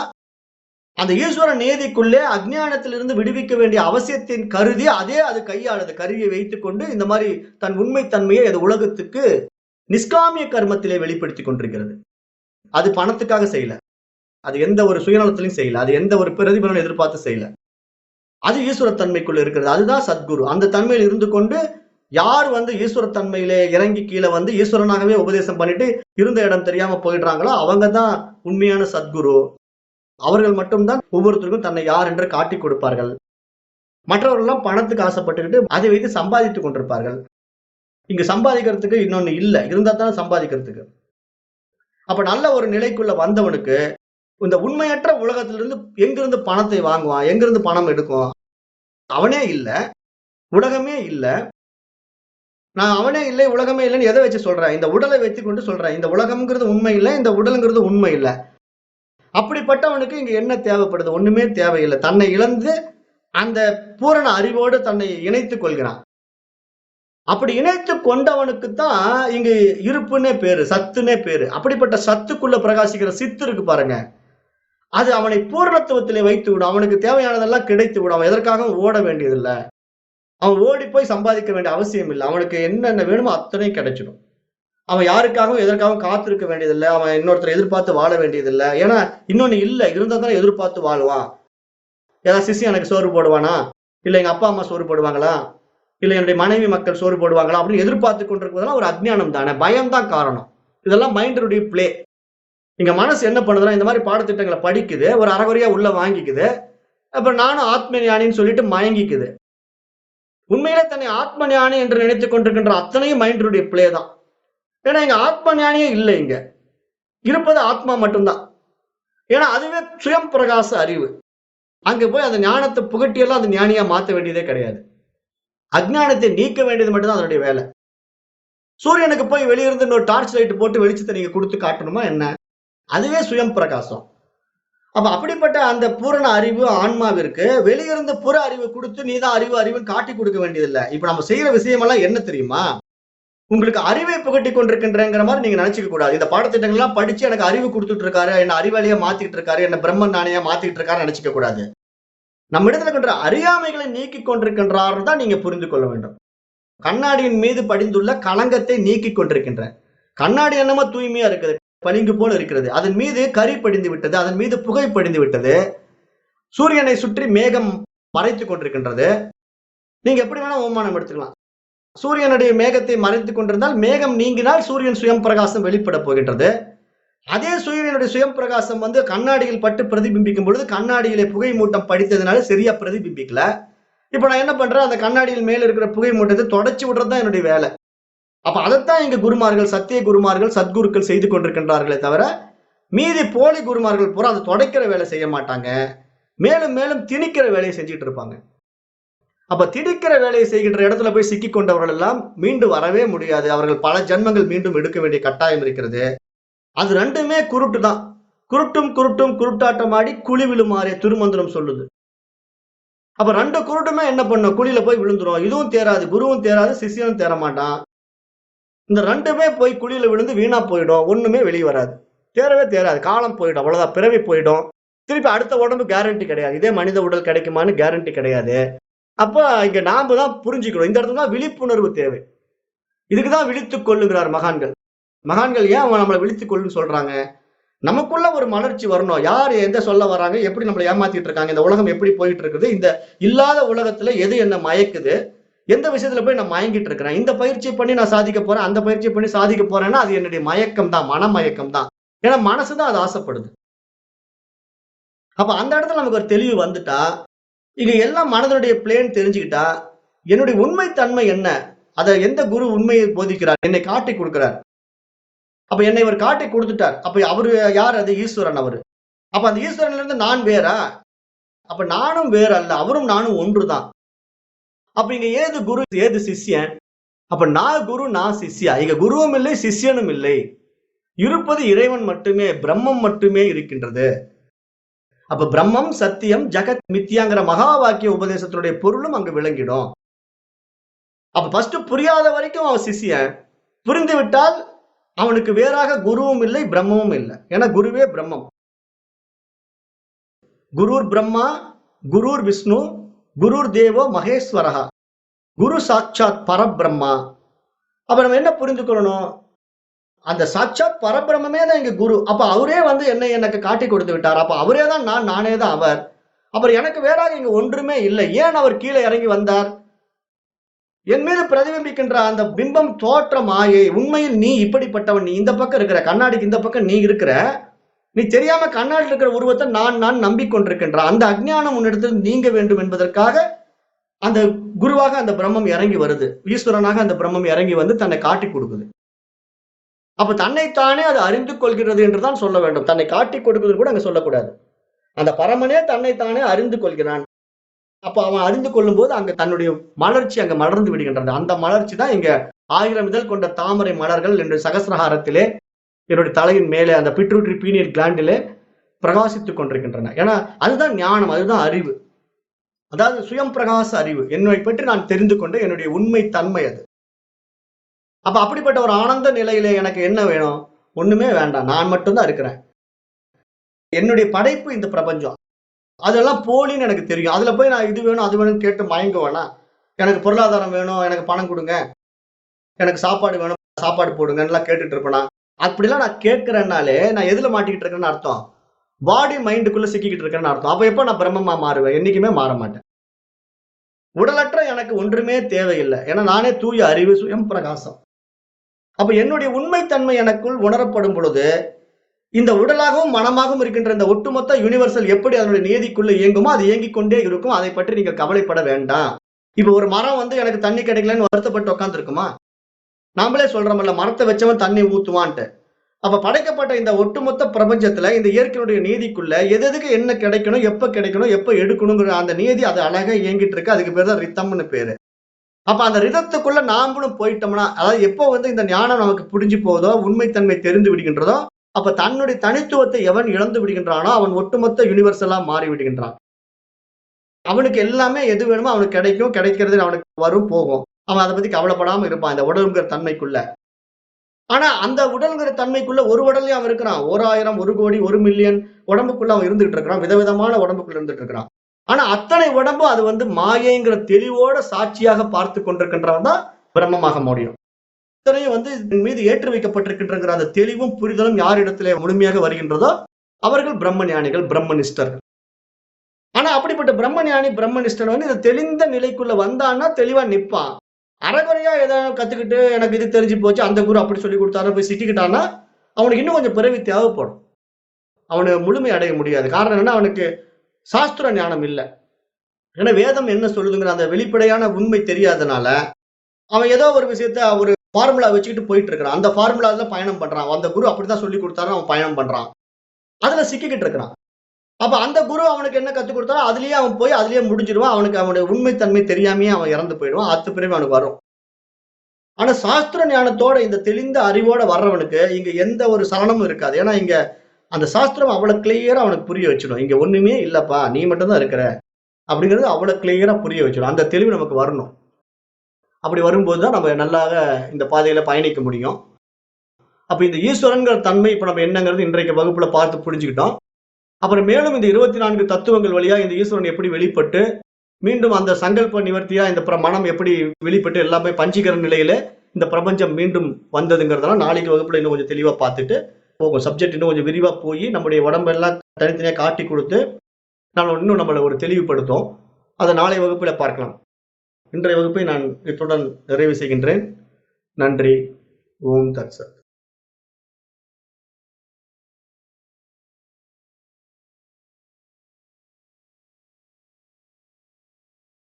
அந்த ஈஸ்வர நேதிக்குள்ளே அஞ்ஞானத்திலிருந்து விடுவிக்க வேண்டிய அவசியத்தின் கருதி அதே அது கையாளுது. கருவியை வைத்துக் கொண்டு இந்த மாதிரி தன் உண்மை தன்மையை அது உலகத்துக்கு நிஷ்காமிய கர்மத்திலே வெளிப்படுத்திக் கொண்டிருக்கிறது. அது பணத்துக்காக செய்யல. அது எந்த ஒரு சுயநலத்திலையும் செய்யல. அது எந்த ஒரு பிரதிபலனை எதிர்பார்த்து செய்யல. அது ஈஸ்வர தன்மைக்குள்ள இருக்கிறது. அதுதான் சத்குரு. அந்த தன்மையில் இருந்து கொண்டு யார் வந்து ஈஸ்வர தன்மையிலே இறங்கி கீழே வந்து ஈஸ்வரனாகவே உபதேசம் பண்ணிட்டு இருந்த இடம் தெரியாம போயிடுறாங்களோ அவங்க தான் உண்மையான சத்குரு. அவர்கள் மட்டும்தான் ஒவ்வொருத்தருக்கும் தன்னை யார் என்று காட்டிக் கொடுப்பார்கள். மற்றவர்கள் எல்லாம் பணத்துக்கு ஆசைப்பட்டுக்கிட்டு அதை வைத்து சம்பாதித்துக் கொண்டிருப்பார்கள். இங்க சம்பாதிக்கிறதுக்கு இன்னொன்னு இல்ல, இருந்தா தானே சம்பாதிக்கிறதுக்கு. அப்ப நல்ல ஒரு நிலைக்குள்ள வந்தவனுக்கு இந்த உண்மையற்ற உலகத்திலிருந்து எங்கிருந்து பணத்தை வாங்குவான், எங்கிருந்து பணம் எடுக்கும்? அவனே இல்ல, உலகமே இல்ல. நான் அவனே இல்லை, உலகமே இல்லைன்னு எதை வச்சு சொல்றேன்? இந்த உடலை வைத்துக் கொண்டு சொல்றேன். இந்த உலகம்ங்கிறது உண்மை இல்லை, இந்த உடலுங்கிறது உண்மை இல்லை. அப்படிப்பட்டவனுக்கு இங்க என்ன தேவைப்படுது? ஒண்ணுமே தேவையில்லை. தன்னை இழந்து அந்த பூரண அறிவோடு தன்னை இணைத்துக் கொள்கிறான். அப்படி இணைத்து கொண்டவனுக்கு தான் இங்கு இருப்புன்னே பேரு, சத்துன்னே பேரு. அப்படிப்பட்ட சத்துக்குள்ள பிரகாசிக்கிற சித்து இருக்கு பாருங்க, அது அவனை பூரணத்துவத்திலே வைத்து விடும். அவனுக்கு தேவையானதெல்லாம் கிடைத்து விடும். அவன் எதற்காகவும் ஓட வேண்டியதில்லை. அவன் ஓடி போய் சம்பாதிக்க வேண்டிய அவசியம் இல்லை. அவனுக்கு என்னென்ன வேணுமோ அத்தனை கிடைச்சிடும். அவன் யாருக்காகவும் எதற்காகவும் காத்திருக்க வேண்டியதில்லை. அவன் இன்னொருத்தரை எதிர்பார்த்து வாழ வேண்டியதில்லை. ஏன்னா இன்னொன்னு இல்லை, இருந்தா தானே எதிர்பார்த்து வாழ்வான். ஏதாவது சிஷ்யன் எனக்கு சோறு போடுவானா, இல்ல எங்க அப்பா அம்மா சோறு போடுவாங்களா, இல்ல என்னுடைய மனைவி மக்கள் சோறு போடுவாங்களா அப்படின்னு எதிர்பார்த்து கொண்டிருப்பதெல்லாம் ஒரு அஜ்ஞானம் தானே, பயம் தான் காரணம். இதெல்லாம் மைண்டனுடைய பிளே. இங்க மனசு என்ன பண்ணுதுன்னா, இந்த மாதிரி பாடத்திட்டங்களை படிக்குது, ஒரு அறகுறையா உள்ள வாங்கிக்குது, அப்புறம் நானும் ஆத்ம ஞானின்னு சொல்லிட்டு மயங்கிக்குது. உண்மையிலே தன்னை ஆத்ம ஞானி என்று நினைத்துக் கொண்டிருக்கின்ற அத்தனையும் மைண்டனுடைய பிளே தான். ஏன்னா இங்க ஆத்ம ஞானியே இல்லை, இங்க இருப்பது ஆத்மா மட்டும்தான். ஏன்னா அதுவே சுயம் பிரகாச அறிவு. அங்க போய் அந்த ஞானத்தை புகட்டியெல்லாம் அந்த ஞானியா மாற்ற வேண்டியதே கிடையாது. அஜ்ஞானத்தை நீக்க வேண்டியது மட்டும்தான் அதனுடைய வேலை. சூரியனுக்கு போய் வெளியிருந்து இன்னொரு டார்ச் லைட் போட்டு வெளிச்சத்தை நீங்க கொடுத்து காட்டணுமா என்ன? அதுவே சுயம் பிரகாசம். அப்ப அப்படிப்பட்ட அந்த பூரண அறிவு ஆன்மாவிற்கு வெளியிருந்து புற அறிவு கொடுத்து நீதான் அறிவு அறிவுன்னு காட்டி கொடுக்க வேண்டியதில்லை. இப்ப நம்ம செய்யற விஷயமெல்லாம் என்ன தெரியுமா? உங்களுக்கு அறிவை புகட்டி கொண்டிருக்கின்றங்கிற மாதிரி நீங்க நினைச்சுக்க கூடாது. இந்த பாடத்திட்டங்கள் எல்லாம் படிச்சு எனக்கு அறிவு கொடுத்துட்டு இருக்காரு, என்ன அறிவாளியா மாத்திட்டு இருக்காரு, என்ன பிரம்மன் நாணையா மாத்திட்டு இருக்காரு நினைச்சுக்க கூடாது. நம்ம இடத்துல இருக்கின்ற அறியாமைகளை நீக்கி கொண்டிருக்கின்றார் தான் நீங்க புரிந்து கொள்ள வேண்டும். கண்ணாடியின் மீது படிந்துள்ள களங்கத்தை நீக்கி கொண்டிருக்கின்ற கண்ணாடி என்னமோ தூய்மையா இருக்குது, பளிங்கு போல இருக்கிறது. அதன் மீது கரி படிந்து விட்டது, அதன் மீது புகை படிந்து விட்டது. சூரியனை சுற்றி மேகம் மறைத்துக் கொண்டிருக்கின்றது. நீங்க எப்படி வேணா அவமானம் எடுத்துக்கலாம். சூரியனுடைய மேகத்தை மறைத்துக் கொண்டிருந்தால் மேகம் நீங்கினால் சூரியன் சுயம் பிரகாசம் வெளிப்பட போகின்றது. அதே சூரியனுடைய சுயம் பிரகாசம் கண்ணாடியில் பட்டு பிரதிபிம்பிக்கும் பொழுது கண்ணாடியிலே புகை மூட்டம் படித்ததுனால சரியா பிரதிபிம்பிக்கல. இப்ப நான் என்ன பண்றேன், அந்த கண்ணாடியில் மேல இருக்கிற புகை மூட்டத்தை தொடச்சி விடுறதுதான் என்னுடைய வேலை. அப்ப அதைத்தான் இங்க குருமார்கள், சத்திய குருமார்கள், சத்குருக்கள் செய்து கொண்டிருக்கின்றார்களே தவிர மீதி போலி குருமார்கள் பூரா அதை தொடக்கிற வேலை செய்ய மாட்டாங்க. மேலும் மேலும் திணிக்கிற வேலையை செஞ்சுட்டு இருப்பாங்க. அப்ப திணிக்கிற வேலையை செய்கின்ற இடத்துல போய் சிக்கி கொண்டவர்கள் எல்லாம் மீண்டும் வரவே முடியாது. அவர்கள் பல ஜென்மங்கள் மீண்டும் எடுக்க வேண்டிய கட்டாயம் இருக்கிறது. அது ரெண்டுமே குருட்டு தான். குருட்டும் குருட்டும் குருட்டாட்டம் ஆடி குழி விழுமாறே திருமந்திரம் சொல்லுது. அப்ப ரெண்டு குருட்டுமே என்ன பண்ணும், குழியில போய் விழுந்துரும். இதுவும் தேராது, குருவும் தேராது, சிஷியனும் தேர மாட்டான். இந்த ரெண்டுமே போய் குழியில விழுந்து வீணா போயிடும். ஒண்ணுமே வெளியே வராது, தேரவே தேராது. காலம் போயிடும், அவ்வளவுதான், பிறவி போயிடும். திருப்பி அடுத்த உடம்பு கேரண்டி கிடையாது. இதே மனித உடல் கிடைக்குமான்னு கேரண்டி கிடையாது. அப்ப இங்க நாம தான் புரிஞ்சுக்கணும். இந்த இடத்துல தான் விழிப்புணர்வு தேவை. இதுக்குதான் விழித்துக் கொள்ளுகிறார் மகான்கள். மகான்கள் ஏன் அவன் நம்மளை விழித்துக் கொள்ளுன்னு சொல்றாங்க? நமக்குள்ள ஒரு மலர்ச்சி வரணும். யார் எந்த சொல்ல வராங்க, எப்படி நம்மளை ஏமாத்திட்டு இருக்காங்க, இந்த உலகம் எப்படி போயிட்டு இருக்குது, இந்த இல்லாத உலகத்துல எது என்ன மயக்குது, எந்த விஷயத்துல போய் நான் மயங்கிட்டு இருக்கிறேன், இந்த பயிற்சியை பண்ணி நான் சாதிக்க போறேன், அந்த பயிற்சியை பண்ணி சாதிக்க போறேன்னா அது என்னுடைய மயக்கம் தான், மனமயக்கம் தான். ஏன்னா மனசுதான் அது ஆசைப்படுது. அப்ப அந்த இடத்துல நமக்கு ஒரு தெளிவு வந்துட்டா, இங்க எல்லாம் மனதனுடைய பிளேன் தெரிஞ்சுக்கிட்டா, என்னுடைய உண்மை தன்மை என்ன, அதை எந்த குரு உண்மையை போதிக்கிறார், என்னை காட்டி கொடுக்கிறார். அப்ப என்னை இவர் காட்டி கொடுத்துட்டார். அப்ப அவரு யார்? அது ஈஸ்வரன். அவரு அப்ப அந்த ஈஸ்வரன்ல இருந்து நான் வேறா? அப்ப நானும் வேற அல்ல, அவரும் நானும் ஒன்றுதான். அப்ப இங்க ஏது குரு ஏது சிஷ்யன்? அப்ப நான் குரு நான் சிஷ்யா. இங்க குருவும் இல்லை சிஷ்யனும் இல்லை, இருப்பது இறைவன் மட்டுமே, பிரம்மம் மட்டுமே இருக்கின்றது. அப்ப பிரம்மம் சத்தியம் ஜகத் மித்தியாங்கிற மகா வாக்கிய உபதேசத்தினுடைய பொருளும் அங்கு விளங்கிடும். அப்ப ஃபர்ஸ்ட் புரியாத வரைக்கும் அவன் சிஷ்யன். புரிந்து விட்டால் அவனுக்கு வேறாக குருவும் இல்லை பிரம்மமும் இல்லை. ஏன்னா குருவே பிரம்மம். குருர் பிரம்மா குருர் விஷ்ணு குருர் தேவோ மகேஸ்வரஹா, குரு சாட்சாத் பரபிரம்மா. அப்ப நம்ம என்ன புரிந்து கொள்ளணும், அந்த சாட்சாத் பரபிரம்மே தான் இங்க குரு. அப்ப அவரே என்னை எனக்கு காட்டி கொடுத்து விட்டார். அப்ப அவரே தான் நான், நானே தான் அவர். அப்புறம் எனக்கு வேறாக இங்க ஒன்றுமே இல்லை. ஏன் அவர் கீழே இறங்கி வந்தார்? என் மீது பிரதிபிம்பிக்கின்ற அந்த பிம்பம் தோற்ற மாயை. உண்மையில் நீ இப்படிப்பட்டவன். நீ இந்த பக்கம் இருக்கிற, கண்ணாடிக்கு இந்த பக்கம் நீ இருக்கிற, நீ தெரியாம கண்ணாடியில் இருக்கிற உருவத்தை நான் நம்பிக்கொண்டிருக்கின்ற அந்த அஜ்ஞானம் உன்னிடத்தில் நீங்க வேண்டும் என்பதற்காக அந்த குருவாக அந்த பிரம்மம் இறங்கி வருது. ஈஸ்வரனாக அந்த பிரம்மம் இறங்கி வந்து தன்னை காட்டி கொடுக்குது. அப்ப தன்னைத்தானே அது அறிந்து கொள்கிறது என்றுதான் சொல்ல வேண்டும். தன்னை காட்டி கொடுக்குது கூட அங்க சொல்லக்கூடாது. அந்த பரமனே தன்னைத்தானே அறிந்து கொள்கிறான். அப்ப அவன் அறிந்து கொள்ளும் போது அங்க தன்னுடைய மலர்ச்சி அங்க மலர்ந்து விடுகின்றது. அந்த மலர்ச்சி தான் இங்க 1000 இதழ் கொண்ட தாமரை மலர்கள் என்று சகசிரஹாரத்திலே என்னுடைய தலையின் மேலே அந்த பிட்ரூட்ரி பீனியல் கிளாண்டிலே பிரகாசித்துக் கொண்டிருக்கின்றன. ஏன்னா அதுதான் ஞானம், அதுதான் அறிவு. அதாவது சுயம் பிரகாச அறிவு. என்னை பற்றி நான் தெரிந்து கொண்ட என்னுடைய உண்மை தன்மை அது. அப்ப அப்படிப்பட்ட ஒரு ஆனந்த நிலையில எனக்கு என்ன வேணும்? ஒண்ணுமே வேண்டாம். நான் மட்டும்தான் இருக்கிறேன். என்னுடைய படைப்பு இந்த பிரபஞ்சம். அதெல்லாம் போலின்னு எனக்கு தெரியும். அதுல போய் நான் இது வேணும், அது வேணும்னு கேட்டு மயங்குவேனா? எனக்கு பொருளாதாரம் வேணும், எனக்கு பணம் குடுங்க. எனக்கு சாப்பாடு வேணும், சாப்பாடு போடுங்கன்னுலாம் கேட்டுட்டு இருப்பேனா? அப்படிலாம் நான் கேட்கிறேன்னாலே, நான் எதுல மாட்டிக்கிட்டு இருக்கேன்னு அர்த்தம்? பாடி மைண்டுக்குள்ள சிக்கிக்கிட்டு இருக்கேன்னு அர்த்தம். அப்ப எப்ப நான் பிரம்மமா மாறுவேன்? என்னைக்குமே மாற மாட்டேன். உடலற்ற எனக்கு ஒன்றுமே தேவையில்ல. ஏன்னா நானே தூய அறிவு, சுயம் பிரகாசம். அப்ப என்னுடைய உண்மைத்தன்மை எனக்குள் உணரப்படும் பொழுது, இந்த உடலாகவும், மனமாகவும் இருக்கின்ற இந்த ஒட்டுமொத்த யுனிவர்சல் எப்படி அதனுடைய நியதிக்குள்ள இயங்குமோ, அது இயங்கிக் கொண்டே இருக்கும். அதைப் பற்றி நீங்கள் கவலைப்பட வேண்டாம். இப்ப ஒரு மரம் வந்து எனக்கு தண்ணி கிடைக்கலன்னு வருத்தப்பட்டு உட்கார்ந்திருக்குமா? நாமளே சொல்றோம்ல, மரத்த வச்சவன் தண்ணி ஊத்துவான்ட்டு. அப்ப படைக்கப்பட்ட இந்த ஒட்டுமொத்த பிரபஞ்சத்துல, இந்த இயற்கையினுடைய நீதிக்குள்ள எது எதுக்கு என்ன கிடைக்கணும், எப்ப கிடைக்கணும், எப்ப எடுக்கணுங்கிற அந்த நியதி அது அழகா இயங்கிட்டு இருக்கு. அதுக்கு பேர் தான் ரிதம்னு பேரு. அப்ப அந்த ரிதத்துக்குள்ள நாமளும் போயிட்டோம்னா, அதாவது எப்போ வந்து இந்த ஞானம் நமக்கு புரிஞ்சு போகுதோ, உண்மைத்தன்மை தெரிந்து விடுகின்றதோ, அப்ப தன்னுடைய தனித்துவத்தை எவன் இழந்து விடுகின்றானோ, அவன் ஒட்டுமொத்த யுனிவர்சலா மாறி விடுகின்றான். அவனுக்கு எல்லாமே எது வேணுமோ அவனுக்கு கிடைக்கும். கிடைக்கிறது அவனுக்கு வரும், போகும். அவன் அத பத்தி கவலைப்படாம இருப்பான், இந்த உடல்ங்கிற தன்மைக்குள்ள. ஆனா அந்த உடல்ங்கிற தன்மைக்குள்ள ஒரு உடல்லயும் அவன் இருக்கிறான். 1000, 1,00,00,000, 1,000,000 உடம்புக்குள்ள அவன் இருந்துட்டு இருக்கிறான். விதவிதமான உடம்புக்குள்ள இருந்துட்டு இருக்கிறான். ஆனா அத்தனை உடம்பும் அது வந்து மாயைங்கிற தெளிவோட சாட்சியாக பார்த்து கொண்டிருக்கின்றவன் தான் பிரம்மமாக முடியும். இத்தனையும் வந்து இதன் மீது ஏற்றி வைக்கப்பட்டிருக்கின்ற அந்த தெளிவும் புரிதலும் யாரிடத்திலே முழுமையாக வருகின்றதோ அவர்கள் பிரம்ம ஞானிகள், பிரம்மனிஷ்டர்கள். ஆனா அப்படிப்பட்ட பிரம்ம ஞானி, பிரம்மனிஷ்டன் வந்து இது தெளிந்த நிலைக்குள்ள வந்தான்னா தெளிவா நிப்பான். அரைகுறையா ஏதாவது கத்துக்கிட்டு எனக்கு இது தெரிஞ்சு போச்சு, அந்த குரு அப்படி சொல்லி கொடுத்தாரு போய் சிக்கிக்கிட்டான்னா, அவனுக்கு இன்னும் கொஞ்சம் பிறவி தேவைப்படும். அவனு முழுமை அடைய முடியாது. காரணம் என்னன்னா, அவனுக்கு சாஸ்திர ஞானம் இல்ல. ஏன்னா வேதம் என்ன சொல்லுதுங்கிற அந்த வெளிப்படையான உண்மை தெரியாதனால, அவன் ஏதோ ஒரு விஷயத்த ஒரு ஃபார்முலா வச்சுக்கிட்டு போயிட்டு இருக்கிறான். அந்த ஃபார்முலால பயணம் பண்றான். அந்த குரு அப்படித்தான் சொல்லிக் குடுத்தாருன்னு அவன் பயணம் பண்றான். அதுல சிக்கிக்கிட்டு இருக்கிறான். அப்ப அந்த குரு அவனுக்கு என்ன கத்துக் குடுத்தாரோ, அதிலேயே அவன் போய் அதிலேயே முடிஞ்சிருவான். அவனுக்கு அவனுடைய உண்மை தன்மை தெரியாமயே அவன் இறந்து போயிடுவான். அடுத்த பிறவி அவனுக்கு வரும். ஆனா சாஸ்திர ஞானத்தோட இந்த தெளிந்த அறிவோட வர்றவனுக்கு இங்க எந்த ஒரு சலனமும் இருக்காது. ஏன்னா இங்க அந்த சாஸ்திரம் அவ்வளவு கிளியரா அவனுக்கு புரிய வச்சிடும். இங்க ஒண்ணுமே இல்லப்பா, நீ மட்டும் தான் இருக்கிற. அப்படிங்கிறது அவ்வளவு கிளியரா புரிய வச்சிடும். அந்த தெளிவு நமக்கு வரணும். அப்படி வரும்போது தான் நம்ம நல்லாக இந்த பாதையில பயணிக்க முடியும். அப்ப இந்த ஈஸ்வரன்கிற தன்மை இப்ப நம்ம என்னங்கிறது இன்றைக்கு வகுப்புல பார்த்து புரிஞ்சுக்கிட்டோம். அப்புறம் மேலும் இந்த 24 தத்துவங்கள் வழியா இந்த ஈஸ்வரன் எப்படி வெளிப்பட்டு, மீண்டும் அந்த சங்கல்ப நிவர்த்தியா இந்த மனம் எப்படி வெளிப்பட்டு எல்லாமே பஞ்சீகர நிலையில இந்த பிரபஞ்சம் மீண்டும் வந்ததுங்கிறதெல்லாம் நாளைக்கு வகுப்புல இன்னும் கொஞ்சம் தெளிவா பார்த்துட்டு போகும். சப்ஜெக்ட் இன்னும் கொஞ்சம் விரிவா போய் நம்முடைய உடம்பெல்லாம் தனித்தனியா காட்டி கொடுத்து, இன்னும் நம்மள ஒரு தெளிவுபடுத்தும். அதை நாளை வகுப்புல பார்க்கலாம். இன்றைய வகுப்பை நான் இத்துடன் நிறைவு செய்கின்றேன். நன்றி. ஓம் தத் சத்.